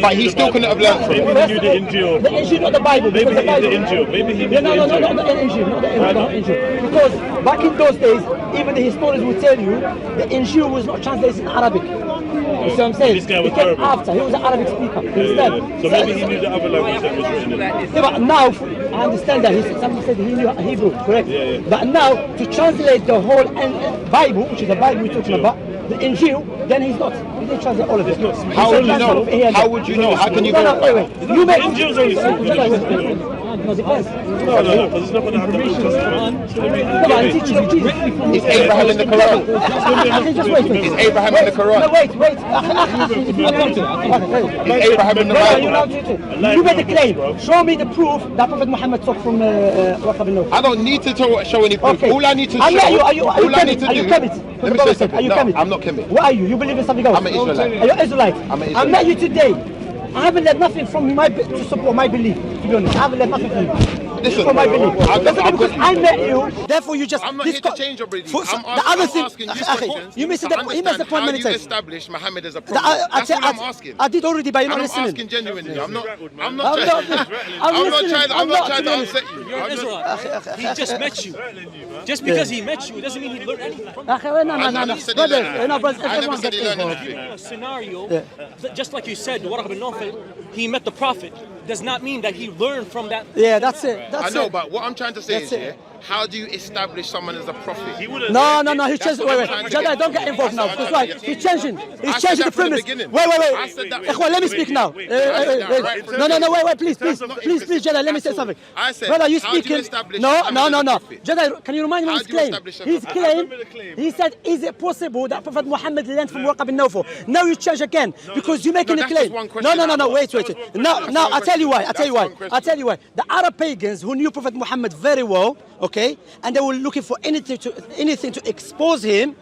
but he still couldn't have learned from it. Maybe he knew the Injil. The Injil, not the Bible. Maybe he knew the Injil. Maybe he knew the Injil. No, not the Injil. Not the Injil. Because back in those days, even the historians will tell you, the Injil was not translated in Arabic. You see what I'm saying? This guy was he came Arabic. after. He was an Arabic speaker. So maybe he knew the other language that was written in it. Yeah, but now, I understand that. Somebody said he knew Hebrew, correct? Yeah. But now, to translate the whole Bible, which is the Bible we're talking about, the Injil, then he's not. He didn't translate all of it. How would you know? How would you know? How can you verify? Wait. You make Injil's only No, depends. because it's not going to have the New Testament. No, I'm teaching you Jesus. Is Abraham in the Quran? Just wait. Is Abraham in the Quran? No, wait. Is Abraham in the Bible? You made the claim. Show me the proof that Prophet Muhammad took from Warqa bin Nawfal. I don't need to show any proof. Okay. All I need to I'm show. not you. Are you all I need to Kemet? Are you do. Kemet? Let me say something. Are you No, Kemet? I'm not Kemet. What are you? You believe in something else? I'm an Israelite. Are you Israelite? I'm an I Israelite. met you today. I haven't learned nothing from you to support my belief, to be honest. I haven't learned nothing from you. Listen, For my belief. Because I met you, therefore you just... I'm not here to change your belief. I'm asking you questions. You missed the point many How you times. establish Muhammad as a prophet? That's what I'm asking. I did already, but you're not listening. I'm asking genuinely. I'm not trying to upset you. You're an Israelite. He just met you. Just because he met you doesn't mean he learned anything. No. Brothers, everyone gets involved. A scenario, just like you said, Warqa bin Nawfal, he met the Prophet, does not mean that he learned from that. Yeah, that's it. I know, but what I'm trying to say is, how do you establish someone as a prophet? No, he changed. Wait. Jada, don't get involved now. Because why? He's changing. He's changing the premise. Wait. Ikhwan, let me speak now. No, wait, please, Jada, let me say something. Brother, you speaking? No. Jada, can you remind me of his claim? His claim, he said, is it possible that Prophet Muhammad learned from Warqa bin Nawfal? Now you change again because you're making a claim. No, wait. No, I'll tell you why. The Arab pagans who knew Prophet Muhammad very well, okay, and they were looking for anything to expose him,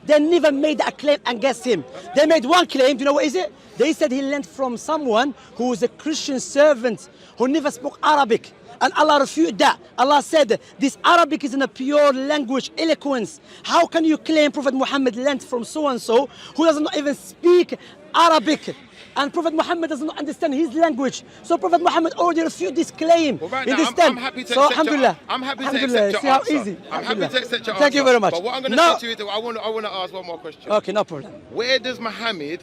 they never made a claim against him. They made one claim. Do you know what is it? They said he learned from someone who was a Christian servant who never spoke Arabic. And Allah refuted that. Allah said, this Arabic is in a pure language, eloquence. How can you claim Prophet Muhammad learned from so-and-so who does not even speak Arabic? And Prophet Muhammad does not understand his language. So Prophet Muhammad already refuted this claim. Well, right in this I'm happy to accept alhamdulillah. I'm happy to accept your See how answer. easy. I'm happy to accept your answer. Thank you very much. But what I'm going to say to you is, I want to ask one more question. Okay, no problem. Where does Muhammad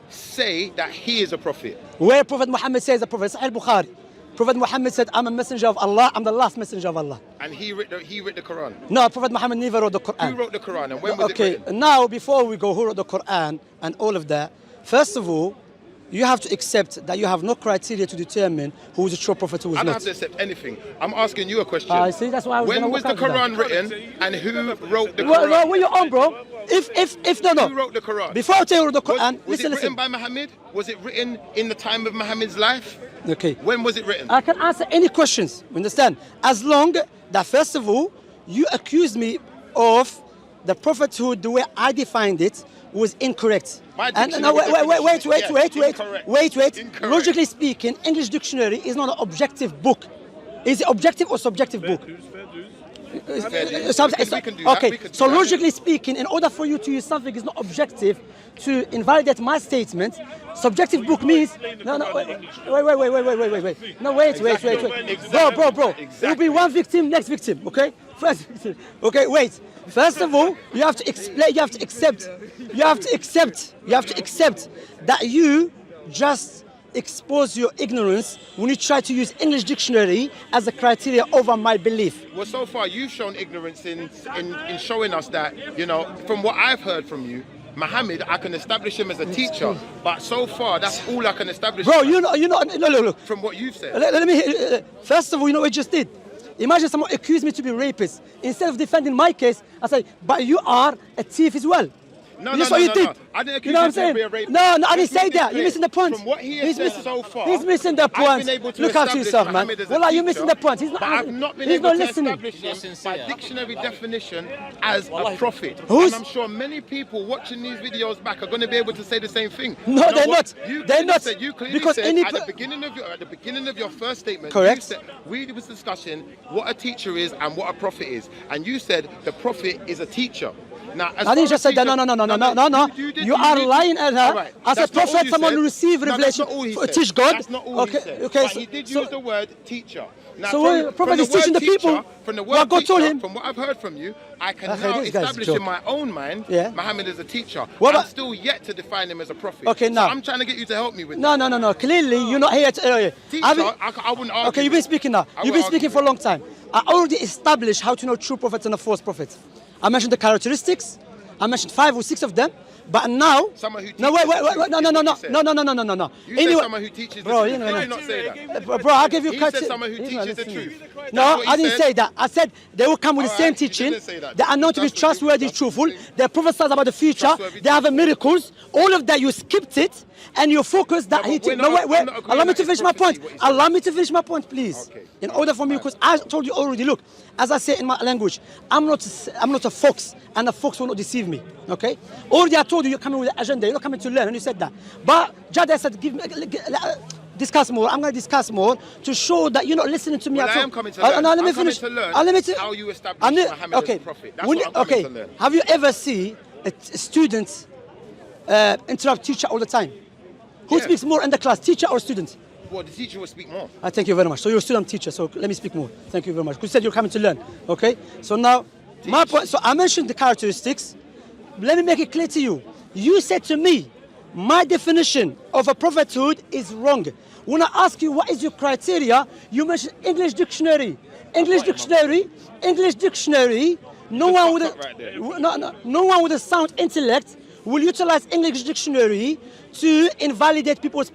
say that he is a prophet? Where Prophet Muhammad says the Prophet, Sahih Bukhari. Prophet Muhammad said, I'm a messenger of Allah, I'm the last messenger of Allah. And he wrote the Quran? No, Prophet Muhammad never wrote the Quran. Who wrote the Quran and when was it written? Okay, now before we go who wrote the Quran and all of that, first of all, you have to accept that you have no criteria to determine who is a true prophet who is not. I don't have to accept anything. I'm asking you a question. I see, that's why I was when was the Quran written and who wrote the Quran? Well, where you on, bro? If no. Who wrote the Quran? Before I tell you the Quran, was it listen. written by Muhammad? Was it written in the time of Muhammad's life? Okay. When was it written? I can answer any questions, you understand? As long that first of all, you accuse me of the prophethood the way I defined it was incorrect. And no, wait. Incorrect. Logically speaking, English dictionary is not an objective book. Is it objective or subjective book? Okay, so logically speaking, in order for you to use something is not objective to invalidate my statement, subjective book means wait. No, wait. Bro. It will be one victim, next victim, okay? First victim. Okay, wait. First of all, you have to explain, you have to accept that you just expose your ignorance when you try to use English dictionary as a criteria over my belief. Well, so far you've shown ignorance in showing us that, you know, from what I've heard from you, Muhammad, I can establish him as a teacher, but so far that's all I can establish. Bro, look. From what you've said. Let me. First of all, you know what I just did? Imagine someone accused me to be a rapist. Instead of defending my case, I say, but you are a thief as well. No. You did. I didn't accuse you know what I'm you to be a rapist. No, I didn't say that. You're missing the point. From what he has said so far, he's missing the point. I've been able to Look after yourself, man. Well, you're missing the point. He's not. But I've not been able to establish him by dictionary definition as a prophet. And I'm sure many people watching these videos back are going to be able to say the same thing. No, they're not. They're not. You clearly because said at the beginning of your first statement, correct. You said we was discussing what a teacher is and what a prophet is, and you said the prophet is a teacher. Now, I didn't just say that. No. You are lying at her. Right. As a prophet, someone who received revelation to teach God. That's not all he said. Okay. But he did use the word teacher. Now, So Prophet is teaching the people from the what word God told teacher, him. from what I've heard from you, I can Okay, now this guy's establish joke. in my own mind Muhammad as a teacher. What I'm about- still yet to define him as a prophet. Okay, so now. I'm trying to get you to help me with No. Clearly, you're not here to... Teacher, I wouldn't argue. Okay, you've been speaking now. You've been speaking for a long time. I already established how to know true prophets and a false prophet. I mentioned the characteristics. I mentioned 5 or 6 of them. But now... Someone who teaches No, wait. the No. truth, is what you said. You said someone who teaches the truth. You know, Did you not say that? Bro, I'll give you... He said someone who teaches the truth. No, That's what he I didn't said. say that. I said they will come with the same Alright, you teaching. didn't say that. They are known to be That's the truth. trustworthy, That's the truthful. truth. They prophesy about the future. Trustworthy, They have truthful. miracles. All of that, you skipped it. And you focus that No, he... but we're No, not- wait. I'm not agreeing Allow me that to it's finish my point. prophecy, what he said. Allow me to finish my point, please. Okay. In order for me, because I told you already, look, as I say in my language, I'm not a fox, and a fox will not deceive me. Okay? Already I told you, you're coming with an agenda. You're not coming to learn, and you said that. But Jada said, discuss more. I'm going to discuss more to show that you're not listening to me Well, at I all. am coming to learn. Let me I'm coming finish. to learn how you establish Muhammad as a prophet. That's what I'm coming to learn. Have you ever seen a student interrupt teacher all the time? Who Yeah. speaks more in the class, teacher or student? Well, the teacher will speak more. I thank you very much. So you're a student teacher, so let me speak more. Thank you very much. You said you're coming to learn. Okay? So now, my point, so I mentioned the characteristics. Let me make it clear to you. You said to me, my definition of a prophethood is wrong. When I ask you what is your criteria, you mentioned English dictionary. English dictionary. No one with a sound intellect will utilize English dictionary to invalidate people's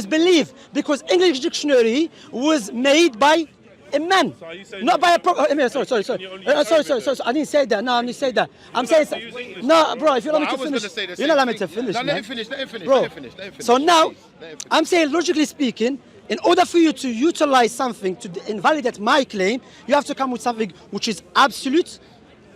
belief, because English dictionary was made by a man, not by a prophet. Sorry. I didn't say that. No, I didn't say that. I'm saying no, bro. If you allow me to finish, you're not allowing me to finish. No, man. let him finish. Bro. Let him finish. So now, Please, let him finish. I'm saying, logically speaking, in order for you to utilize something to invalidate my claim, you have to come with something which is absolute,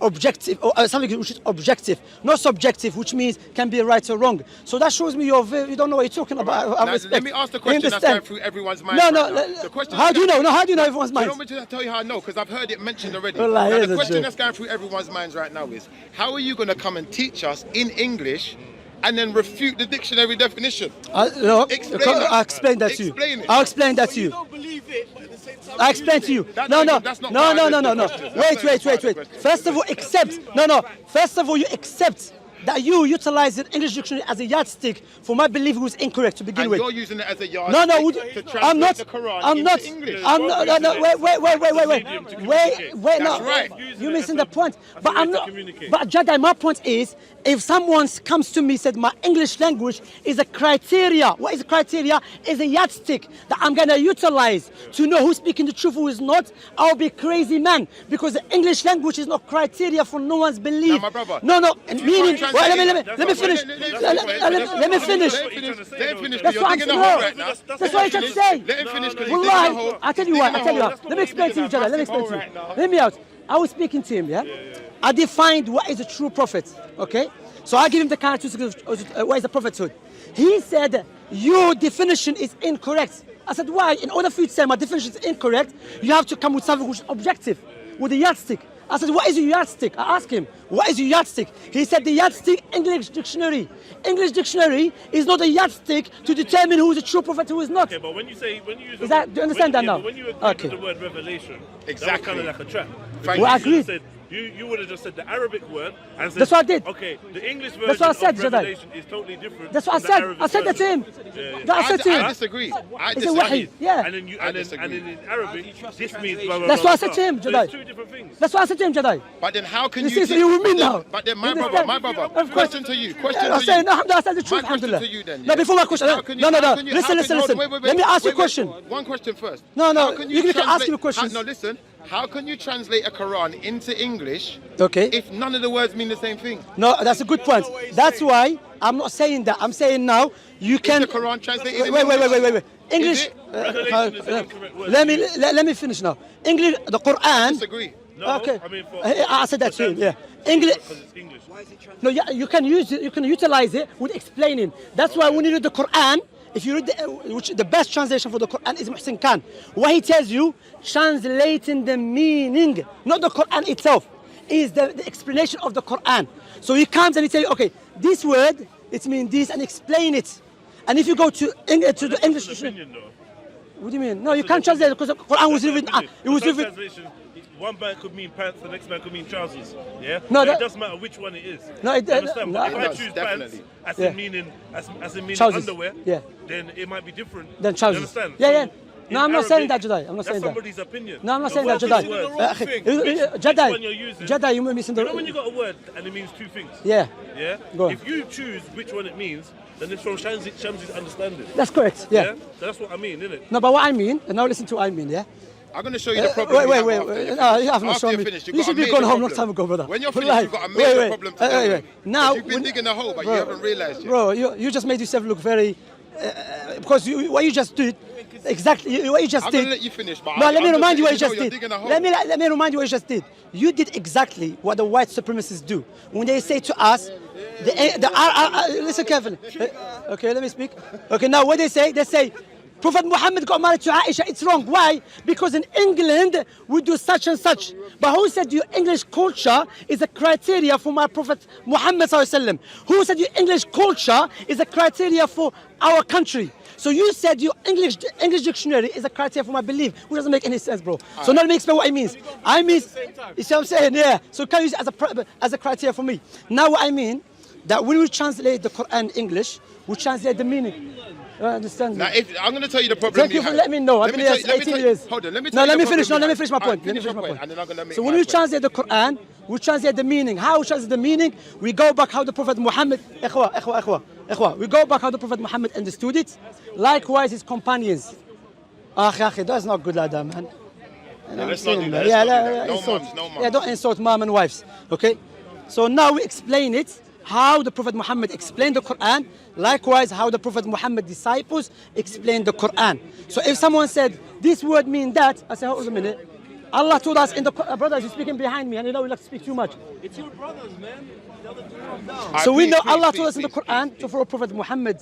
objective, or something which is objective, not subjective, which means can be right or wrong. So that shows me you don't know what you're talking about. Now, let me ask the question that's going through everyone's mind. The question How do you know? No, how do you know everyone's mind? You don't want me to tell you how I know, because I've heard it mentioned already. Well, now, here's the a question joke. that's going through everyone's minds right now is, how are you going to come and teach us in English and then refute the dictionary definition? I'll explain that to you. Explain it. I'll explain that to you. I explain to you. That's No. not Wait. First of all, First of all, you accept that you utilize the English dictionary as a yardstick for my belief was incorrect to begin And with. you're using it as a yardstick to translate I'm not. the Quran I'm into not. English. I'm not. No. Wait. That's No. right. You're missing the point. But way I'm to not. communicate. But Jedi, my point is, if someone comes to me and said my English language is a criteria, what is a criteria? Is a yardstick that I'm gonna utilize to know who's speaking the truth, who is not. I'll be crazy man, because the English language is not criteria for no one's belief. Now, my brother, No. Meaning. can't Well, translate- let me finish. Let me finish. Let him finish. That's You're what I'm digging a saying. hole right now. That's what I'm trying to say. Let him finish, because he's digging a Wallahi, hole. I'll tell you what. Let me explain to you, Jada. Let me explain to you. Hear me out. I was speaking to him, yeah? I defined what is a true prophet, okay? So I give him the characteristics of what is a prophethood. He said, your definition is incorrect. I said, why? In order for you to say my definition is incorrect, you have to come with something which is objective, with a yardstick. I said, what is your yardstick? I asked him, what is your yardstick? He said, the yardstick, English dictionary. English dictionary is not a yardstick to determine who is a true prophet, who is not. Okay, but when you use Is that- do you understand that now? When you agree Okay. with the word revelation, Exactly. that was kind of like a trap. Thank Well, I You should have agree. said- You would have just said the Arabic word and said, That's what I did. Okay, the English version That's what I said, of Jedi. revelation is totally different. That's what I from the said. Arabic I said that to him. version. That I said to I him. disagree. I It's a wahi. disagree. Yeah. And then I and disagree. in Arabic, this means blah, blah, That's blah, what I blah, said to him, blah. So Jedi. it's two different things. That's what I said to him, Jedi. But then how can You you see, so you with me now. But then my Understand? brother, Of course. question to you, I said, no, I said the truth, My question alhamdulillah. to you then, No, yeah? before my question. How can you- No. how can you- how Listen. can- hold on, wait, Let me ask you a wait. question. One question first. No, How can you can ask translate- me questions. No, listen. How can you translate a Quran into English Okay. if none of the words mean the same thing? No, that's a good point. That's why I'm not saying that. I'm saying now you can. the Quran translated in Wait. English? English. it? Revelation is an incorrect word. Let me finish now. English, the Quran. Disagree. No, Okay. I mean, I said that to him. Yeah. English. Because it's English. No, yeah, you can use it. You can utilize it with explaining. That's why when you read the Quran, if you read the best translation for the Quran is Muhsin Khan. What he tells you, translating the meaning, not the Quran itself, is the explanation of the Quran. So he comes and he tells you, okay, this word, it means this, and explain it. And if you go to the English, Opinion, though. What do you mean? No, you can't translate because the Quran was written. It was written. Translation, one man could mean pants, the next man could mean trousers. Yeah. No, it doesn't matter which one it is. No, You understand? no, But if I does, choose definitely. pants as Yeah. in meaning Trousers. underwear, Yeah. then it might be different. Then trousers. You understand? Yeah, yeah. So No, in I'm not saying that, Arabic, Jedi. I'm not that's saying that. somebody's opinion. No, I'm not The saying that, word Jedi. is the wrong thing. Jedi, Which one you're using? Jedi, you missing You know the. when you got a word and it means two things? Yeah, Yeah? Go on. If you choose which one it means, then it's from Shamsi's understanding. that's correct. Yeah. That's what I mean, isn't it? No, but what I mean, and now listen to what I mean. Yeah. I'm going to show you the problem. Wait. you have after you No, you have not After shown you're me. finished, You should be gone home long time ago, brother. When you're Wallahi. finished, you've got a major problem to deal with. Now, You've been digging a hole, but bro, you haven't realised yet. Bro, you just made yourself look very. Because what you just did, exactly what you just I'm did. going to let you finish, but No, let me I'm remind you what you just just letting did. you know you're digging a hole. Let me remind you what you just did. You did exactly what the white supremacists do when they say to us, listen carefully. Okay, let me speak. Okay, now what they say, Prophet Muhammad got married to Aisha. It's wrong. Why? Because in England we do such and such. But who said your English culture is a criteria for my Prophet Muhammad sallallahu alaihi wasallam? Who said your English culture is a criteria for our country? So you said your English dictionary is a criteria for my belief, which doesn't make any sense, bro. So now let me explain what I mean. I mean, you see what I'm saying? Yeah. So can you use it as a criteria for me? Now what I mean, that when we translate the Quran English, we translate the meaning. Understand? Now, I'm going to tell you the problem. Thank you for letting me know. I've been here 18 years. Hold on, let me No, tell let you me finish. No, let me finish my Alright, point. Let me finish my point. and then I'm going to make So my when we point. translate the Quran, we translate the meaning. How we translate the meaning? We go back how the Prophet Muhammad, ikhwa, we go back how the Prophet Muhammad understood it. Likewise, his companions. That's not good like that, man. let's not do that. Yeah, Let's not do that. No mums. Yeah, don't insult mom and wives. Okay. So now we explain it. How the Prophet Muhammad explained the Quran, likewise how the Prophet Muhammad disciples explained the Quran. So if someone said, this word means that, I say, hold on a minute. Allah told us in the brothers, you're speaking behind me, and you know we like to speak too much. It's your brothers, man. So we know please, Allah please, told us in the please, Quran to follow Prophet Muhammad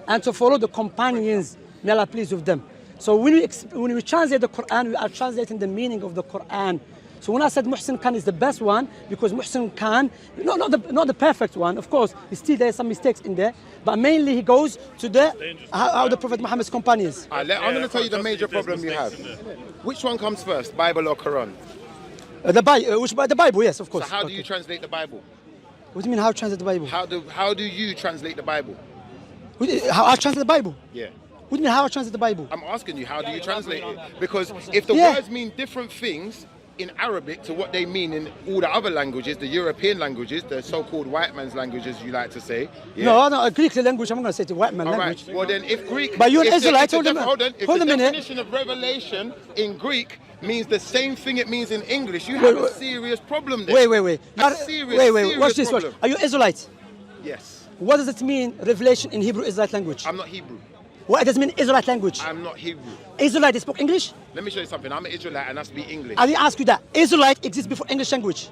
and to follow the companions. May Allah please with them. So when we translate the Quran, we are translating the meaning of the Quran. So when I said Muhsin Khan is the best one, because Muhsin Khan, not the perfect one, of course, still there's some mistakes in there, but mainly he goes to how the Prophet Muhammad's companions. I'm going to tell you the major problem you have. Which one comes first, Bible or Quran? The Bible, yes, of course. So how do you translate the Bible? What do you mean how to translate the Bible? How do you translate the Bible? How I translate the Bible? Yeah. What do you mean how I translate the Bible? I'm asking you, how do you translate it? Because if the Yeah. words mean different things in Arabic to what they mean in all the other languages, the European languages, the so-called white man's languages, you like to say. Yeah? No, Greek language, I'm not going to say it white man All language. right. Well, then, if Greek. But you're an if the- Israelite, if the hold on, def- hold on. If hold the a minute. definition of revelation in Greek means the same thing it means in English, you have a serious problem there. Wait. A serious Watch this. problem. Are you Israelite? Yes. What does it mean, revelation in Hebrew Israelite language? I'm not Hebrew. What does it mean, Israelite language? I'm not Hebrew. Israelite, they spoke English? Let me show you something. I'm an Israelite and I speak English. I didn't ask you that. Israelite exists before English language.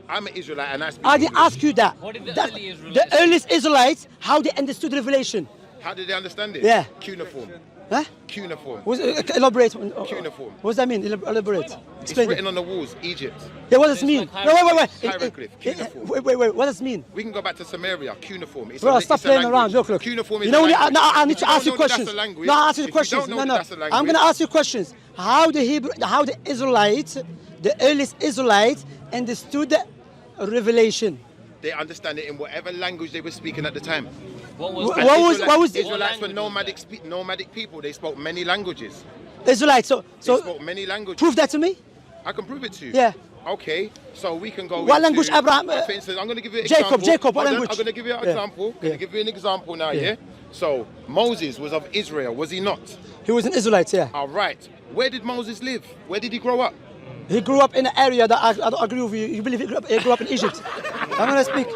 I'm an Israelite and I speak I didn't English. ask you that. The earliest Israelites, how they understood revelation. How did they understand it? Yeah. Cuneiform. Huh? Cuneiform. Elaborate. Cuneiform. What does that mean? Elaborate. It's Explain written it. on the walls, Egypt. Yeah, what does it mean? No, wait. Hieroglyph, cuneiform. Wait. What does it mean? We can go back to Samaria, cuneiform. It's Bro, a, stop it's a playing language. around. Look. Cuneiform is You know, a language. I need If to you ask you don't know that questions. that's a language, No, I'll ask you if you questions. don't know that that's a I'm language- going to ask you questions. How the Israelites, the earliest Israelites, understood the revelation? They understand it in whatever language they were speaking at the time. What was Israelites were nomadic people. They spoke many languages. Israelites? They So spoke many languages. prove that to me. I can prove it to you. Yeah. Okay, so we can go. What into, language Abraham? For instance, I'm going to give you an Jacob, example. what Hold on, language? I'm going to give you an Yeah. example. Yeah. Going to give you an example now. Yeah. Yeah. So Moses was of Israel, was he not? He was an Israelite, yeah. All right. Where did Moses live? Where did he grow up? He grew up in an area that I don't agree with you. You believe he grew up in Egypt? I'm going to speak.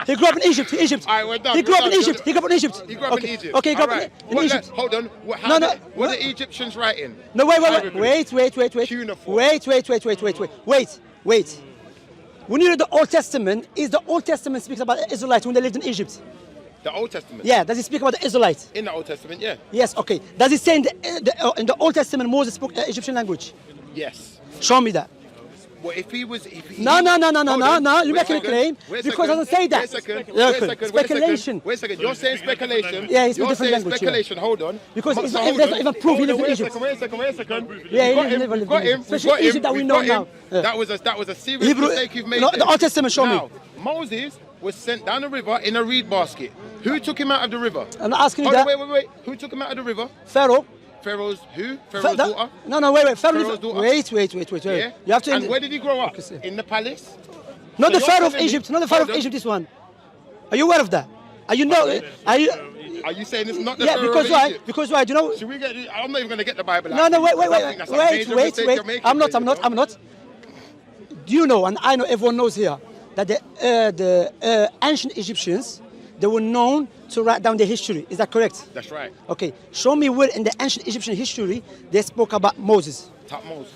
He grew up in Egypt. All right, we're done. He grew we're up in done. Egypt. He grew up in Egypt. He grew up in Egypt. Okay, he grew All up right. in Egypt. Hold on. What are the Egyptians writing? No, wait. Hieroglyphs. Wait. Cuneiform. Wait. When you read the Old Testament, is the Old Testament speaks about the Israelites when they lived in Egypt? The Old Testament. Yeah, does it speak about the Israelites? In the Old Testament, yeah. Yes, okay. Does it say in the Old Testament Moses spoke Egyptian language? Yes. Show me that. Well, if he was, No. You're making a claim because it doesn't say that. Speculation. Wait a second. You're saying speculation. Yeah, it's a You're different saying language. speculation. Hold on. Because if there's not even proof he lived in Egypt. Wait a second. Yeah, he never lived in Egypt. Especially Egypt that we know now. That was a serious mistake you've made. No, the Old Testament, show me. Now, Moses was sent down the river in a reed basket. Who took him out of the river? I'm not asking you Hold that. on, wait. Who took him out of the river? Pharaoh. Pharaoh's who? Pharaoh's daughter? No, wait. Pharaoh's daughter? Wait. Yeah? You have to. And where did he grow up? In the palace? Not the So Pharaoh you're of telling me- Egypt. Not the Pharaoh of Hold on. Egypt. This one. Are you aware of that? Are you know? Are you? Are you saying it's not the Yeah, Pharaoh because of why? Egypt? Because why? Do you know? Should we get? I'm not even going to get the Bible out. No, I think that's a major mistake you're wait. making, I'm Major. not. Do you know, and I know everyone knows here, that the ancient Egyptians, they were known to write down their history. Is that correct? That's right. Okay. Show me where in the ancient Egyptian history they spoke about Moses. Tutmos.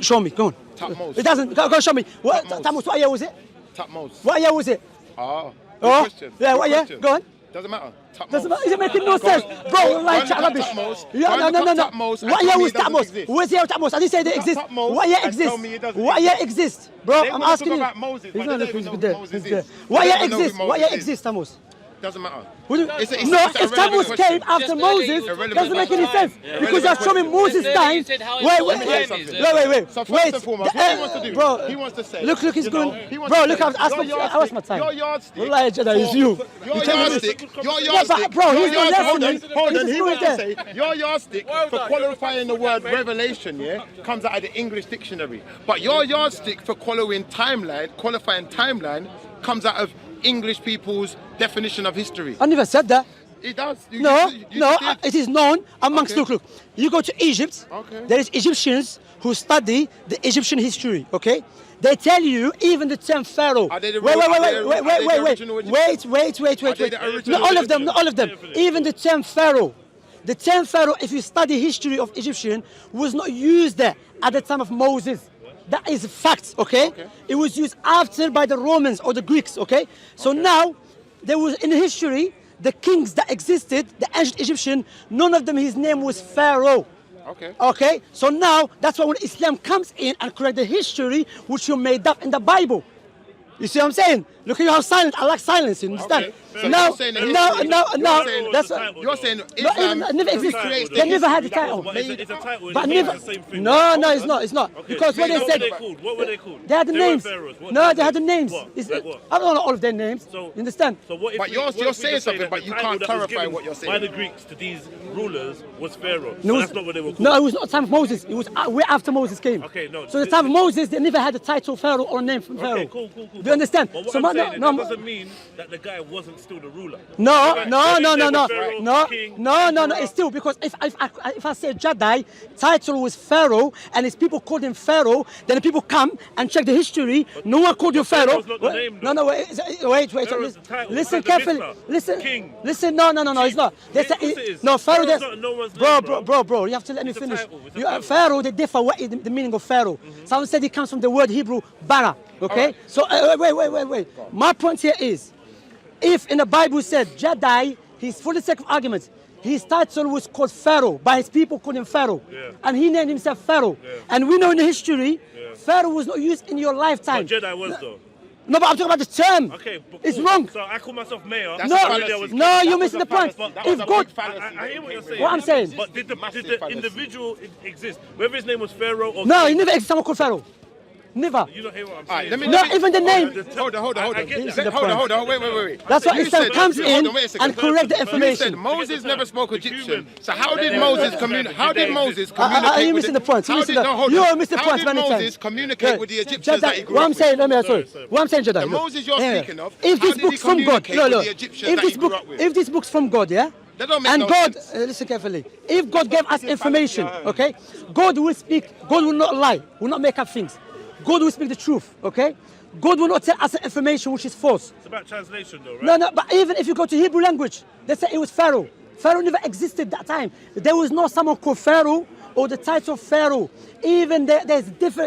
Show me. Go on. Tutmos. It doesn't. Go show me. What? Tutmos. Tutmos. What year was it? Tutmos. What year was it? Good Oh. question. Yeah. Good What year? question. Go on. Doesn't matter. Tutmos. Doesn't matter. Is it making no sense? Bro, like chat rubbish. Yeah, no. Tutmos and What tell year me was it doesn't Tutmos? exist. Where's the year of Tutmos? I didn't say they Look up exist. Tutmos What year and exists? tell me it doesn't What year exist. exists? Bro, They I'm wanna asking talk you. about Moses, He's but not they listening. don't He's know there. who He's Moses there. is. What They year don't know who exists? What Moses year is. exists, Tutmos? Doesn't matter. No, It's if irrelevant Tutmos question. came after Just Moses, earlier doesn't make any sense. Because you're showing Moses' Just earlier time. you said how Wait. important time is it? So first and foremost, what he wants to do? Bro, He wants to say. Look, he's you know, going. he wants Bro, to look, say, I lost my time. Your yardstick. Wallahi, Jada, it's you. Your You tell me this. yardstick. Your Yeah, yardstick. but bro, your he's not yardstick- Hold on. listening. Hold He's on. just He going wants to there. say your yardstick for qualifying the word revelation, yeah, comes out of the English dictionary. But your yardstick for qualifying timeline, comes out of English people's definition of history. I never said that. It does. You No, did. it is known amongst. Okay. Look. You go to Egypt. Okay. There is Egyptians who study the Egyptian history. Okay. They tell you even the term Pharaoh. Are they the Wait. original Egyptians? Wait. Are they the original Not all of them. Egyptians? Not all of them. Even the term Pharaoh. The term Pharaoh, if you study history of Egyptian, was not used there at the time of Moses. That is fact, okay? It was used after by the Romans or the Greeks, okay? So now, there was in history, the kings that existed, the ancient Egyptian, none of them, his name was Pharaoh. Okay? So now, that's why when Islam comes in and correct the history which you made up in the Bible. You see what I'm saying? Look at how silent. I like silence. You understand? So now, you're saying that that's you're saying no, Islam it never existed. They never had the title. It's a title. But it's never. the same thing. No, it's not. Okay. Because what they What said. were they called? What were they called? They had the They names. weren't pharaohs. What No, did they had the names. What? It's- Like what? I don't know all of their names. So- You understand? So what if But we- you're what if we saying just say something, that but the you title can't that was clarify given what you're saying. By the Greeks to these rulers was Pharaoh. No, So that's not what they were called. No, it was not the time of Moses. It was way after Moses came. Okay, no. So the time of Moses, they never had the title Pharaoh or name from Pharaoh. Okay, cool. Do you understand? But what So I'm my- saying is no, that doesn't mean that the guy wasn't still the ruler. No. King, It's still because if I say Jedi, title was Pharaoh, and if people called him Pharaoh, then people come and check the history. No one called you Pharaoh. Pharaoh's not the name, No, wait. Pharaoh's the title. Listen It's the carefully. mister. Listen. King. Listen. No. It's not. Yes, it is. No, Pharaoh. Pharaoh's not no one's name, Bro. You have to let me It's a finish. title, it's a title. Pharaoh, they differ. What is the meaning of Pharaoh? Someone said it comes from the word Hebrew bara. Okay. So wait. My point here is, if in the Bible said Jedi, he's for the sake of argument, his title was called Pharaoh, by his people called him Pharaoh. Yeah. And he named himself Pharaoh. Yeah. And we know in the history, Pharaoh was not used in your lifetime. But Jedi was though. No, but I'm talking about the term. Okay, but It's cool. wrong. So I call myself mayor. That's No, a fallacy. you're missing the point. If God, I hear what you're saying. What I'm saying. But did the fallacy. individual exist? Whether his name was Pharaoh or no, he King, never existed someone called Pharaoh. Never. you don't hear what I'm All right, saying. Not even the name. Hold on. I get that. Hold on. Wait. That's why You Islam said- comes hold in on, wait a second. and correct the You said information. Moses never spoke Egyptian. So how They did were Moses not communicate? Egyptian. How did They Moses exist. communicate? You with missing the point. How did no, hold You on. are missing the How point did many Moses times. communicate with the Egyptians that he grew What I'm up saying, with? let me sorry. Sorry. What I'm saying, Jedi. The look. Moses you're Yeah. speaking of, If how this did he book's from God, communicate with look. the Egyptians If that this he grew book, up with? if this book's from God, yeah. That don't make And no God, sense. listen carefully. If God gave us information, okay, God will speak. God will not lie. Will not make up things. God will speak the truth, okay? God will not tell us information which is false. It's about translation though, right? No, but even if you go to Hebrew language, they say it was Pharaoh. Pharaoh never existed that time. There was no someone called Pharaoh or the title Pharaoh. Even there's But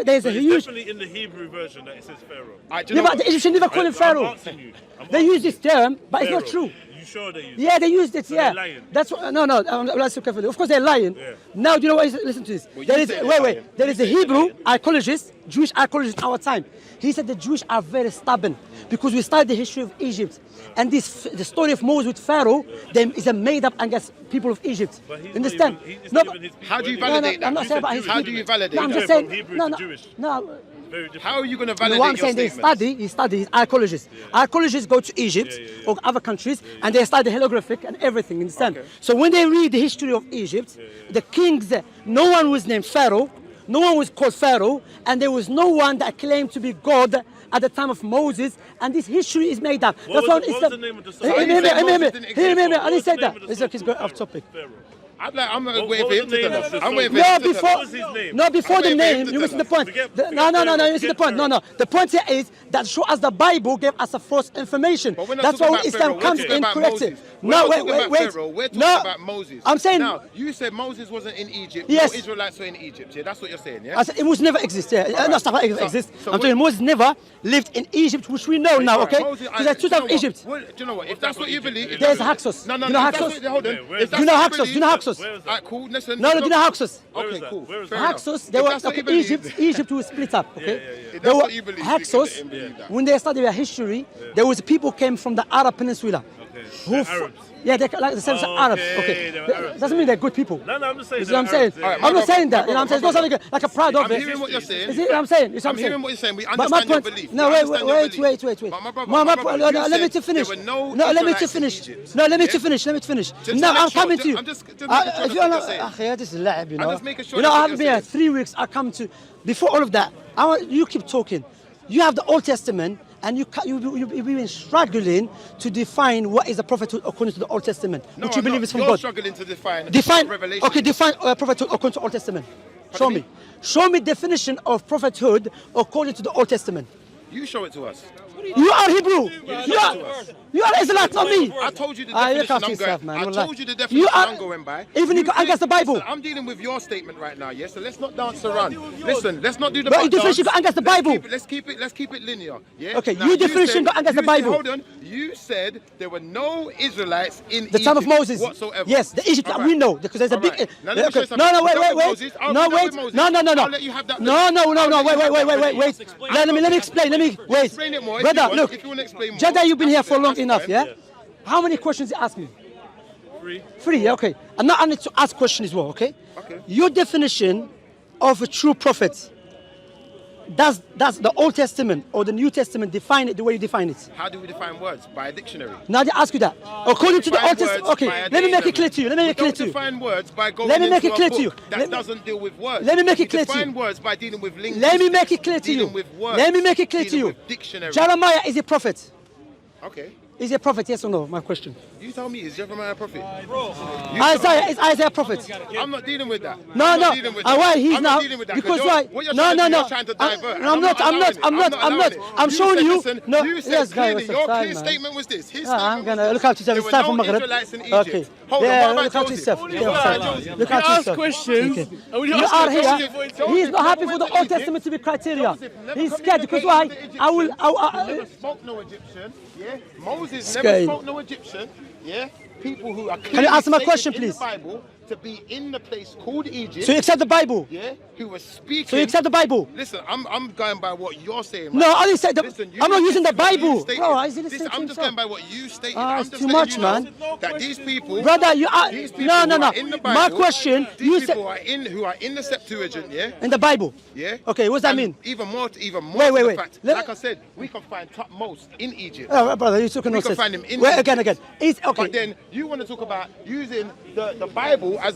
a it's huge. definitely in the Hebrew version that it says Pharaoh. Do you know Never, what? the Egyptians never call him I'm Pharaoh. asking you. I'm They asking use this term, but it's not Pharaoh. true. You sure they used Yeah, they used it. So Yeah, they're lying. that's what, no. Let's look carefully. Of course, they're lying. Yeah. Now, do you know what? Listen to this. Well, There you is say they're lying. There is a Hebrew lying. archaeologist, Jewish archaeologist in our time. He said the Jewish are very stubborn because we studied the history of Egypt, and the story of Moses with Pharaoh, them is a made-up against people of Egypt. But he's Understand? Not even, he's No, not even his people, How do you is he? validate I'm that? not saying about his How do people. you validate No, I'm that? just From saying. Hebrew No, to no, Jewish. no. Very different. How are you going to No, validate what I'm your saying, they statements? he studies archaeologists. Archaeologists go to Egypt or other countries and they study hieroglyphic and everything, understand? Okay. So when they read the history of Egypt, the kings, no one was named Pharaoh, no one was called Pharaoh, and there was no one that claimed to be God at the time of Moses, and this history is made up. What was the name of the son? How do you say Moses didn't exist? I What didn't was say the that. name of the It's son okay, it's of going off Pharaoh? topic. Pharaoh. I'm What waiting for was him the to name tell of us. the I'm son? waiting for No, him to before, tell What was his name? no, before I'm the waiting for him name, to you tell listen to the us. point. Forget No, Pharaoh, you see the forget point. No, the point here is that show us the Bible gave us a false information. But we're not That's talking why about Islam Pharaoh, comes we're talking in about corrective. Moses. No, We're not wait, talking wait, about wait. Pharaoh, we're talking No, about Moses. I'm saying, Now, you said Moses wasn't in Egypt. Yes. No Israelites were in Egypt. Yeah, that's what you're saying, yeah? I said it was never exist. Yeah, right. no, stuff like it So- exists. so I'm telling you, Moses never lived in Egypt, which we know now. Alright, Okay, Moses, because there's two do you types of know what? Egypt. Well, do you know what? If that's what you believe, if There's that's- Hyksos. No, Do you know if that's Hyksos? what- Hold on. Where If is that's Do you know what Hyksos? Do you know believe- Hyksos? Where is that? Alright, cool. Listen. No, do you know Hyksos? Where Okay, is that? cool. Where is Fair that? enough. Hyksos, they If were that's what okay. you believe- Egypt was split up. Okay, If They that's were what you believe, you can Hyksos. believe that. When they studied their history, there was people came from the Arab Peninsula. The Arabs. Yeah, they're like the same as Oh, Arabs. okay, Okay, they were Arabs, doesn't mean they're good people. No, I'm just saying. You see what I'm saying? they're Arabs, my I'm not brother, saying that. my You know what I'm saying? It's not brother. something like a proud of I'm it. hearing what you're saying. Is it what I'm saying? You see what I'm hearing what you're saying. We But my understand your point- belief. No, We wait, understand your belief. wait. But my brother, My my point- brother, no, you let me said to finish. there were no No, let me to Israelites in finish. Egypt. No, let me Yeah? to finish. Just No, make I'm sure- coming to you. I'm just making sure that's If what you're you're not, saying. this is lab, you I'm know. just making sure You know, that's I what haven't been you're here 3 weeks. I come to before all of that. I want you keep talking. You have the Old Testament, and you've been struggling to define what is a prophethood according to the Old Testament, No, which you I'm believe not. is from You're God. struggling to define revelation. Okay, define prophethood according to Old Testament. Show me. Show me definition of prophethood according to the Old Testament. You show it to us. You are Hebrew. You are Israelite, not me. I told you the You definition can't I'm yourself, going. man. I Wallah. told you the You definition are- I'm going by. Even you go against the Bible. Listen, I'm dealing with your statement right now, yes. So let's not dance around. Listen, let's not do the. But you butt definition dance. go against the Bible. Let's keep it linear. Yeah. Okay, Now, you definition said- go against the you said- Bible. Hold on. You said there were no Israelites in The time of Egypt Moses. whatsoever. Yes, the Egypt that All we right. know because there's a All big. right. Now let me show you Okay. something. No, We're wait. done with Moses. I'll No, be done wait. with Moses. No. I'll let you have that. No. I'll let you have that Wait. belief. Let me explain. Let me wait. Explain it more if Brother, you want. look. If you want to explain more. Jada, you've been here for long that's enough, fine. yeah? How many questions you ask me? 3. 3, yeah, okay. And now I need to ask questions as well, okay? Okay. Your definition of a true prophet, does the Old Testament or the New Testament define it the way you define it? How do we define words? By a dictionary. Now they ask you that. According to the Define Old Testament, words okay, by a let me make it dictionary. clear to you. Let me make it clear We to don't you. define words by going Let me make into it clear a to you. book Let that me- doesn't deal with words. Let me make it We clear to define you. words by dealing with linguistics. Let me make it clear to you. Dealing with words. Let me make it clear to dealing you. with dictionary. Jeremiah is a prophet. Okay. Is he a prophet, yes or no? My question. You tell me, is Jeremiah a prophet? Isaiah, is Isaiah a prophet? I'm not dealing with that. No, I'm no. not dealing with that. Why he's I'm now? not dealing with that. Because you're- why? What you're No, trying to no, do, no. You're trying to divert. I'm not. allowing it. I'm You showing said, you. Listen, No, you said yes, guys, clearly, what's your up, clear man? statement was this. His I'm statement gonna was look out this. yourself. It's There time were for no Maghrib. Israelites in Okay. Egypt. Hold on, Yeah, what about look out Joseph? yourself. What Yeah, about sorry. Joseph? Look out Ask yourself. questions. Okay. And we You ask are questions. here. He's not happy for the Old Testament to be criteria. He's scared because why? Never spoke no Egyptian. Yeah. Moses never Scared. spoke no Egyptian. Yeah. People who are you answer my clearly question, stated in please? the Bible to be in the place called Egypt. So you accept the Bible? Yeah. Who was speaking. So you accept the Bible? Listen, I'm going by what you're saying. No, right I now. didn't say the. Listen, you I'm not using the stated what you Bible, stated. bro. I didn't Listen, say I'm to just himself. going by what you stated. Ah, I'm it's just too letting much, you know man. that these people, Brother, you are. these people No. who are in the Bible, My question. These You people said who are in the Septuagint, yeah. in the Bible. Yeah. Okay, what does that And mean? Even more to Wait. the fact, Let- like I said, we can find most in Egypt. Oh, brother, you're talking We can nonsense. find him in Wait, Egypt. again. It's okay. But then you want to talk about using the Bible as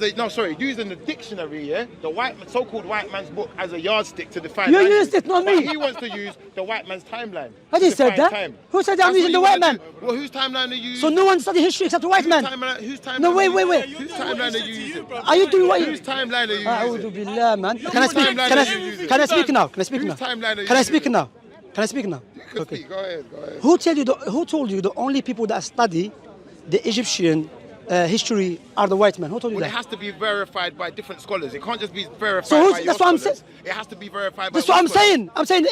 using the dictionary, yeah, the so-called white man's book as a yardstick to define. You language. used it, not But me. he wants to use the white man's timeline. I to didn't say define that. time. Who said I'm That's using what the you white wanna man? do. Well, whose timeline are you using? So no one studied history except the white man. Whose timeline No, wait. Whose timeline are you using? Are you doing what? Whose timeline are you A'udhu using? billah, man. Can I speak? timeline Can are you using? I speak now? Can I speak Whose now? timeline are you Can I speak using? now? Can I speak now? Could be. Go ahead. Who told you the only people that study the Egyptian history are the white men? Who told you Well, it that? has to be verified by different scholars. It can't just be verified So by your that's what I'm scholars. saying. It has to be verified by That's what all I'm scholars. saying. I'm saying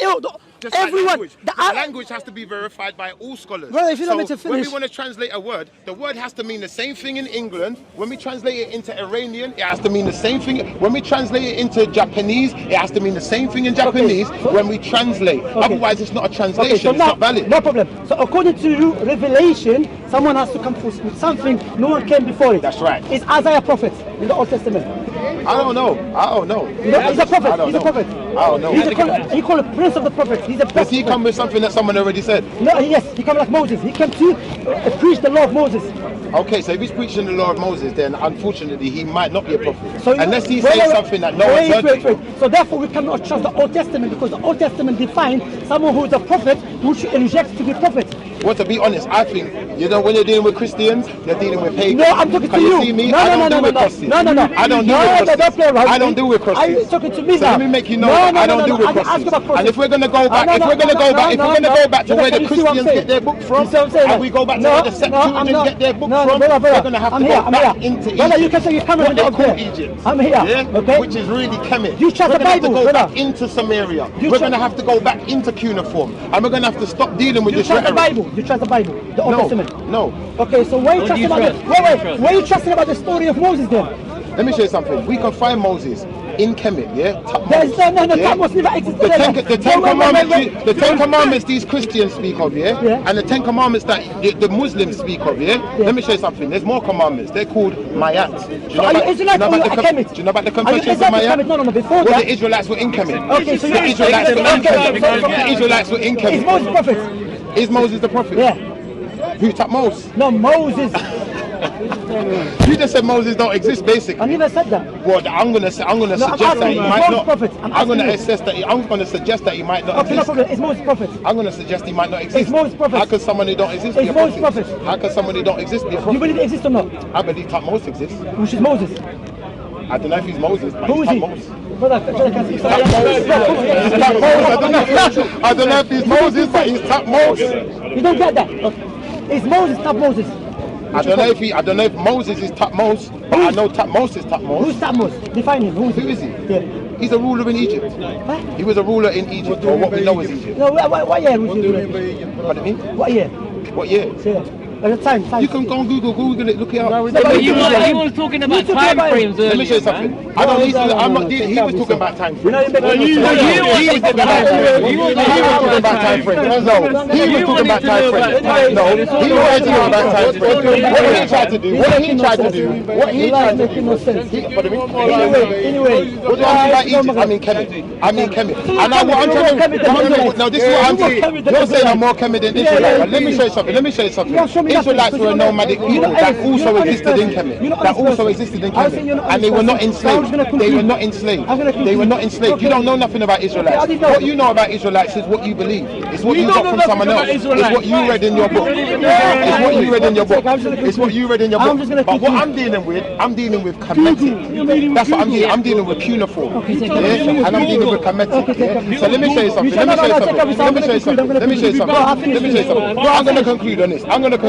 Just like Everyone, language. The language has to be verified by all scholars. Well, if you don't so to finish, when we want to translate a word, the word has to mean the same thing in England. When we translate it into Iranian, it has to mean the same thing. When we translate it into Japanese, it has to mean the same thing in Japanese. When we translate, otherwise it's not a translation. so it's not valid. No problem. So according to you, Revelation, someone has to come forth with something no one came before it. That's right. Is Isaiah a prophet in the Old Testament? I don't know. He's a prophet. He's a prophet. I don't know. He called a prince of the prophets. He's a prophet. Does he come with something that someone already said? No, yes, he came like Moses. He came to preach the law of Moses. Okay, so if he's preaching the law of Moses, then unfortunately he might not be a prophet. So unless he says something that no one's heard before. So therefore we cannot trust the Old Testament, because the Old Testament defines someone who is a prophet who should reject to be prophet. Well, to be honest, I think, when you're dealing with Christians, you're dealing with pagans. No, I'm talking to you. Can you see me? I don't deal with crosses. No. I don't deal with crosses. Don't play around. I don't deal with crosses. Are you talking to me so now? let me make you know that I don't deal with crosses. And if we're going to go back, if we're going to go back to where the Christians get their book from, and we go back to where the Septuagint get their book from, we're going to have to go back into Egypt. You can say you're coming what they call Egypt. I'm here. Okay. Which is really Kemet. You trust the Bible. We're going to have to go back into Samaria. We're going to have to go back into cuneiform, and we're going to have to stop dealing with this rhetoric. You trust the Bible, the Old Testament? No. Okay, so why are you trusting about why are you trusting about the story of Moses then? Let me show you something. We can find Moses in Kemet, yeah? There's Moses never existed. The Ten Commandments these Christians speak of, yeah? And the 10 Commandments that the Muslims speak of, yeah? Let me show you something. There's more commandments. They're called Mayat. Do you know about the confessions of Mayat? No, before that. The Israelites were in Kemet. Okay, so the Israelites were in Kemet. Is Moses the prophet? Is Moses the prophet? Yeah. Who taught Moses? No, Moses. You just said Moses don't exist, basically. I never said that. Well, I'm gonna suggest that he might not. I'm gonna suggest that he might not exist. No problem. It's Moses prophet. I'm gonna suggest he might not exist. It's Moses prophet. How can someone who don't exist be a prophet? How can someone who don't exist be a prophet? You believe it exists or not? I believe Moses exists. Which is Moses? I don't know if he's Moses, but who is he? Moses. I don't know if he's Moses, but he's Top Moses. You don't get that? Is Moses Top Moses? I don't know if Moses is Top Moses, but I know Top Moses is Top Moses. Who's Top Moses? Define him. Who is he? Yeah. He's a ruler in Egypt. Huh? He was a ruler in Egypt, or what we know as Egypt. No, what year was he ruling? Pardon me? What year? What year? Yeah. At the time. You can go on Google it, look it up. He was talking about time frames earlier. Let me show you something. He was talking about time frames. He was talking about time frames. No, he was talking about time frames. No, he was talking about time frames. What he tried to do. Anyway. What do I mean by Egypt? I mean Kemet. And now what I'm trying to. Now this is what I'm saying. You're saying I'm more Kemet than Israelite. Let me show you something. Israelites were a nomadic people that also existed in Kemet. And they were not enslaved. They were not enslaved. You don't know nothing about Israelites. What you know about Israelites is what you believe. It's what you got from someone else. It's what you read in your book. It's what you read in your book. But what I'm dealing with Kemetic. That's what I'm dealing. I'm dealing with cuneiform. And I'm dealing with Kemetic. So let me show you something. Let me show you something. I'm going to conclude on this.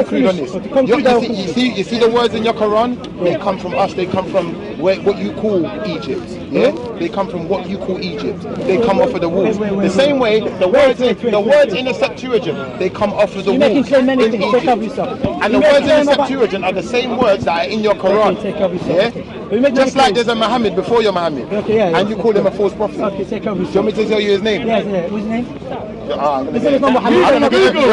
You see the words in your Quran? They come from us. They come from what you call Egypt. Yeah? They come from what you call Egypt. They come off of the walls. The same way the words in the Septuagint, they come off of the walls in Egypt. And the words in the Septuagint are the same words that are in your Quran. Yeah? Just like there's a Muhammad before your Muhammad, and you call him a false prophet. Do you want me to tell you his name? Yes. What's his name? I'm going to Google.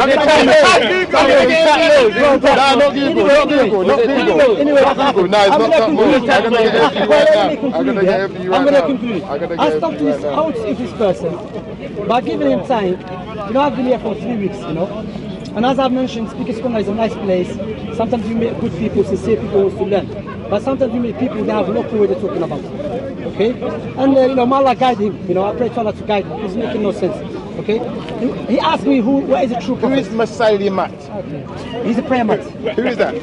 Not Google. No, it's not that much. I'm going to get it for you right now. I'm going to get it for you right now. I'm going to conclude. I stopped this out if this person by giving him time. I've been here for 3 weeks, And as I've mentioned, Speaker Corner is a nice place. Sometimes you meet good people, sincere people who want to learn. But sometimes you meet people that have no clue what they're talking about. Okay? And may Allah guide him. I pray to Allah to guide him. It's making no sense. Okay? He asked me what is a true prophet. Who is Messiah Mat? He's a prayer mat. Who is that? I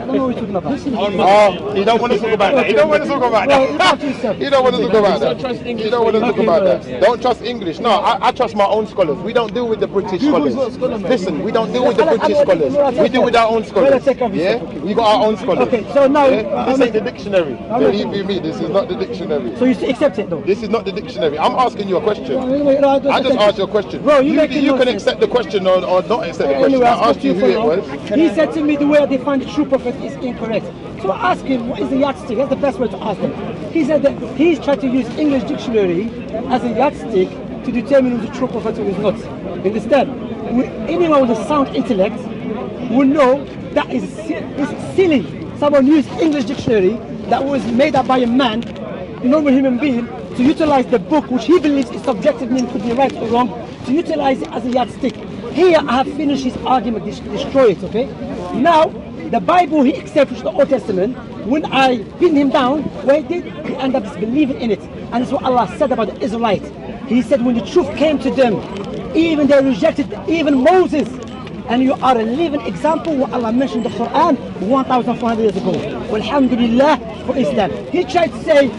don't know what you're talking about. Oh, you don't want to talk about that. You don't want to talk about that. You don't want to talk about that. You don't want to talk about that. Don't trust English. No, I trust my own scholars. We don't deal with the British scholars. Listen, we don't deal with the British scholars. We deal with our own scholars. Yeah? We got our own scholars. Okay, so now... This ain't the dictionary. Believe me, this is not the dictionary. So you accept it though? This is not the dictionary. I'm asking you a question. I just asked you a question. Bro, you making can nonsense. accept the question or not accept the question. Anyway, I asked you who it was. He said to me the way I define the true prophet is incorrect. So I asked him, what is the yardstick? That's the best way to ask him. He said that he's trying to use English dictionary as a yardstick to determine who's a true prophet or who's not. You understand? Anyone with a sound intellect will know that is silly. Someone used English dictionary that was made up by a man, a normal human being, to utilize the book, which he believes is subjective, meaning could be right or wrong, to utilize it as a yardstick. Here I have finished his argument, destroy it, okay? Now, the Bible he accepts, which is the Old Testament, when I pin him down, what he did, he ended up disbelieving in it. And that's what Allah said about the Israelites. He said when the truth came to them, even they rejected even Moses. And you are a living example what Allah mentioned in the Quran 1,400 years ago. Alhamdulillah for Islam. He tried to say,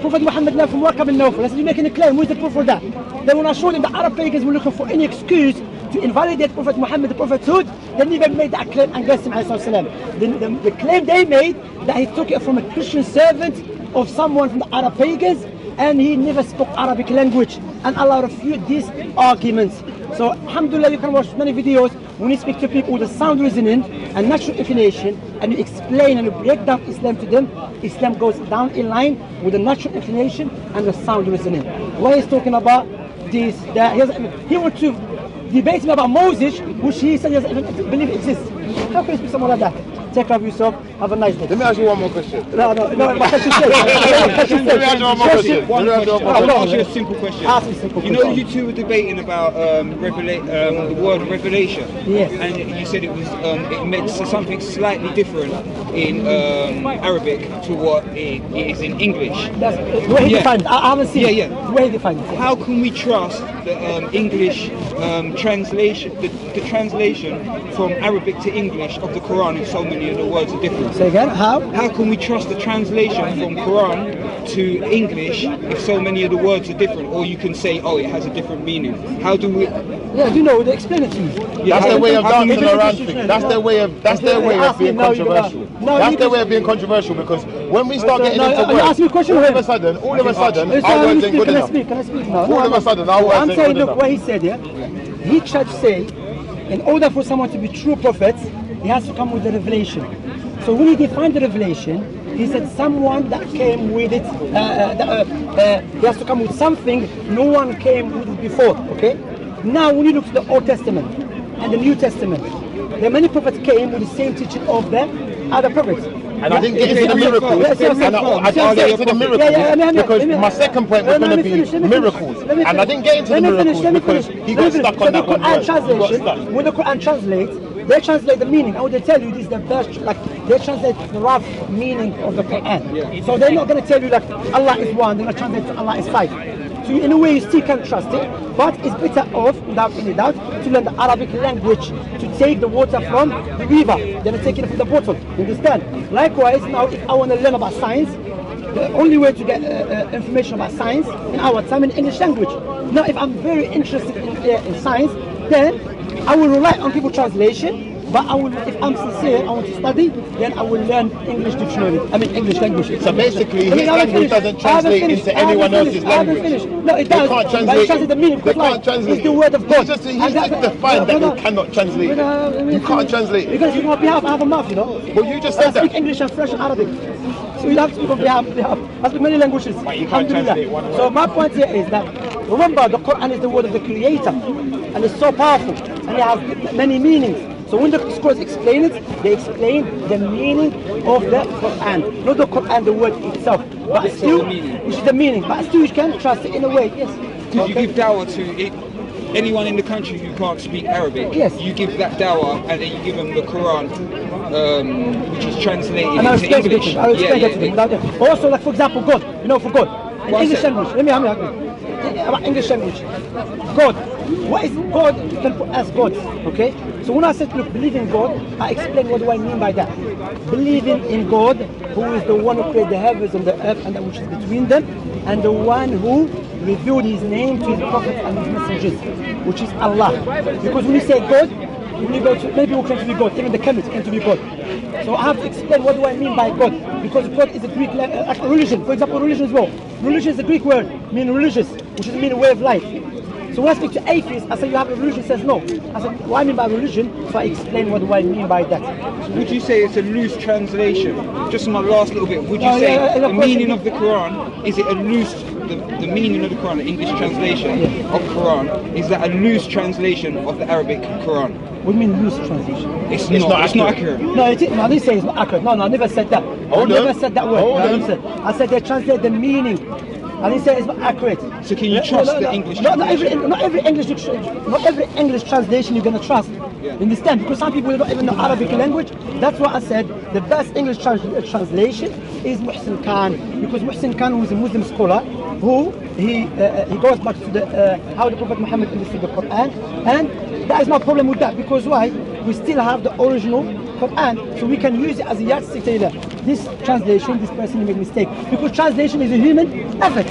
Prophet Muhammad left from Warqab bin Nawfal. I said, you're making a claim, where's the proof for that? Then when I showed him the Arab pagans were looking for any excuse to invalidate Prophet Muhammad, the prophethood, they never made that claim against him. The claim they made, that he took it from a Christian servant of someone from the Arab pagans, and he never spoke Arabic language. And Allah refuted these arguments. So alhamdulillah, you can watch many videos when you speak to people with a sound reasoning and natural inclination, and you explain and you break down Islam to them. Islam goes down in line with the natural inclination and the sound reasoning. What he's talking about this, that he wants to debate me about Moses, which he said he doesn't even believe exists. How can you speak someone like that? Take care of yourself. Have a nice day. Let me ask you one more question. No. Let me ask you one more question. I want to ask you a simple question. Ask me a simple question. You know, you two were debating about the word revelation. Yes. And you said it was it meant something slightly different in Arabic to what it is in English. That's where he defined it. I haven't seen it. Where he defined it. How can we trust the English translation, the translation from Arabic to English of the Quran if so many of the words are different? Say again, how? How can we trust the translation from Quran to English if so many of the words are different? Or you can say, oh, it has a different meaning. How do we? Yeah, you know, they explain it to you. That's their way of dancing around things. That's their way of being controversial. That's their way of being controversial, because when we start getting into words, all of a sudden, our words ain't good enough. Can I speak now? All of a sudden, our words ain't good enough. I'm saying, look, what he said here, he tried to say, in order for someone to be true prophet, he has to come with the revelation. So when he defined the revelation, he said someone that came with it, he has to come with something no one came with it before, okay? Now when you look to the Old Testament and the New Testament, there are many prophets came with the same teaching of the other prophets. And I didn't get into the miracles. I didn't get into the miracles because my second point was going to be miracles. And I didn't get into the miracles because he got stuck on that one word. When the Quran translates, they translate the meaning. I would tell you this is the best, like they translate the rough meaning of the Quran. So they're not going to tell you like Allah is one, they're going to translate to Allah is five. So in a way you still can trust it, but it's better off, without any doubt, to learn the Arabic language, to take the water from the river, than to take it from the bottle. You understand? Likewise, now if I want to learn about science, the only way to get information about science in our time in English language. Now if I'm very interested in science, then I will rely on people's translation. But I will, if I'm sincere, I want to study, then I will learn English dictionary. I mean English language. So basically, his language doesn't translate into anyone else's language. No, it does. They can't translate. But it translates the meaning. They can't translate. It's the word of God. He's just defined that you cannot translate. You can't translate. Because you on behalf, I have a mouth, you know. Well, you just said that. I speak English and French and Arabic. So you have to speak on behalf. I speak many languages. But you can't translate one word. So my point here is that, remember, the Quran is the word of the Creator. And it's so powerful. And it has many meanings. So when the scholars explain it, they explain the meaning of the Quran. Not the Quran, the word itself. But still, which is the meaning. But still you can trust it in a way, yes. Because you give dawah to anyone in the country who can't speak Arabic. Yes. You give that dawah and then you give them the Quran, which is translated And into English. I will explain that to them. Also, like for example, God. You know, for God. In English language. Let me about English language. God. What is God? You can put as God. Okay? So when I said, look, believe in God, I explain what do I mean by that. Believing in God, who is the one who created the heavens and the earth and that which is between them, and the one who revealed his name to his prophets and his messengers, which is Allah. Because when you say God, when you go to, many people claim to be God, even the chemists claim to be God. So I have to explain what do I mean by God, because God is a Greek, like a religion. For example, religion as well. Religion is a Greek word, meaning religious, which is meaning way of life. So when I speak to atheists, I say you have a religion. He says no. I said, what I mean by religion? So I explain what do I mean by that. Would you say it's a loose translation? Just my last little bit. Would you say the meaning of the Quran, is it a loose, the meaning of the Quran, the English translation of Quran, is that a loose translation of the Arabic Quran? What do you mean loose translation? It's not accurate. No, I didn't say it's not accurate. No, I never said that. I never said that word. I said they translate the meaning. I didn't say it's not accurate. So can you trust the English translation? Not every English translation you're going to trust. You understand? Because some people don't even know Arabic language. That's why I said the best English translation is Muhsin Khan. Because Muhsin Khan was a Muslim scholar who he goes back to the how the Prophet Muhammad understood the Quran, and there is no problem with that. Because why? We still have the original Quran, so we can use it as a yardstick. This translation, this person made mistake. Because translation is a human effort,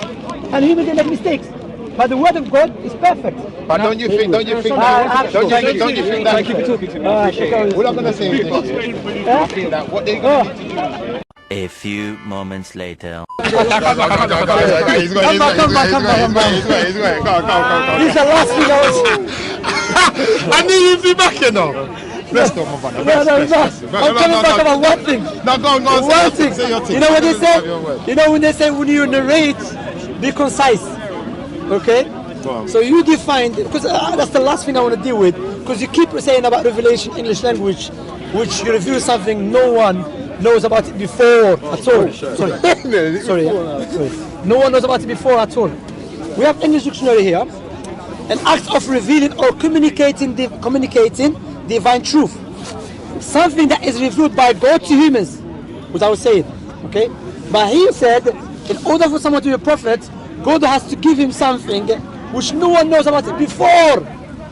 and humans they make mistakes. But the word of God is perfect. But don't you think that? Thank you for talking to me. I appreciate it. What I'm going to say is that what they're going to do. A few moments later. He's going. He's the last thing I was. I need you to be back, you know. Let's go, my brother. I'm coming back about one thing. No, go on. One thing. Say your thing. You know what they say? You know when they say when you narrate, be concise. Okay? So you define, because that's the last thing I want to deal with. Because you keep saying about revelation English language, which you review something no one knows about it before at all. Sorry. No one knows about it before at all. We have English dictionary here. An act of revealing or communicating divine truth. Something that is revealed by God to humans, without saying. Okay? But he said, in order for someone to be a prophet, God has to give him something which no one knows about it before.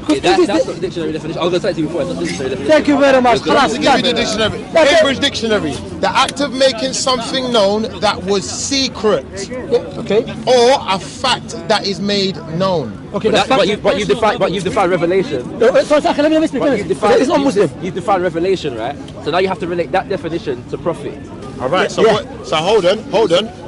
Okay, that's not the dictionary definition. I was going to say to you before, it's not the dictionary definition. Thank you very much. Give you the dictionary. Cambridge Dictionary. The act of making something known that was secret. Okay. Or a fact that is made known. Okay, but you've defined revelation. So let me speak. It's not Muslim. You've defined revelation, right? So now you have to relate that definition to prophet. All right. So so hold on.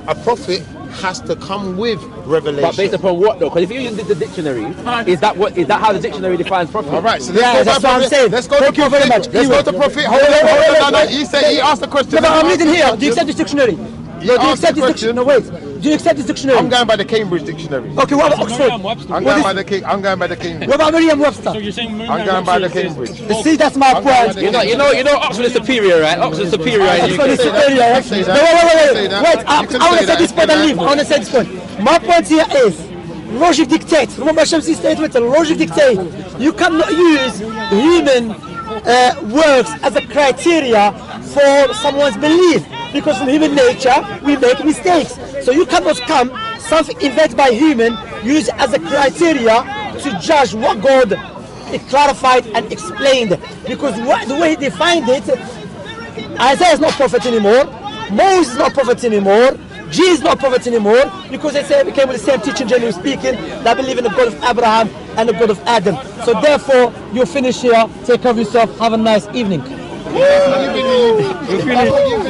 A prophet has to come with revelation. But based upon what though? Because if you use the dictionary, is that how the dictionary defines prophet? All right. So that's what I'm saying. Let's go to prophet. Very much. Let's go to prophet. Hold on. No. He asked the question. No, I'm reading here. Do you accept this dictionary? No, do you accept this dictionary? No, wait. Do you accept this dictionary? I'm going by the Cambridge Dictionary. Okay, what about Oxford? I'm going by the Cambridge. What about Merriam-Webster? So you're saying I'm going by the Cambridge. See, that's my point. You know, Oxford is superior, right? Oxford is superior. Oxford is superior. Wait. I want to say this point and leave. I want to say this point. My point here is logic dictates. Remember Shamsi statement, logic dictates. You cannot use human works as a criteria for someone's belief, because in human nature we make mistakes. So you cannot come something invented by human use as a criteria to judge what God clarified and explained, because the way he defined it, Isaiah is not prophet anymore, Moses is not prophet anymore, Jesus is not prophet anymore, because they say we came with the same teaching, generally speaking, that believe in the God of Abraham and the God of Adam. So therefore, you finish here, take care of yourself, have a nice evening.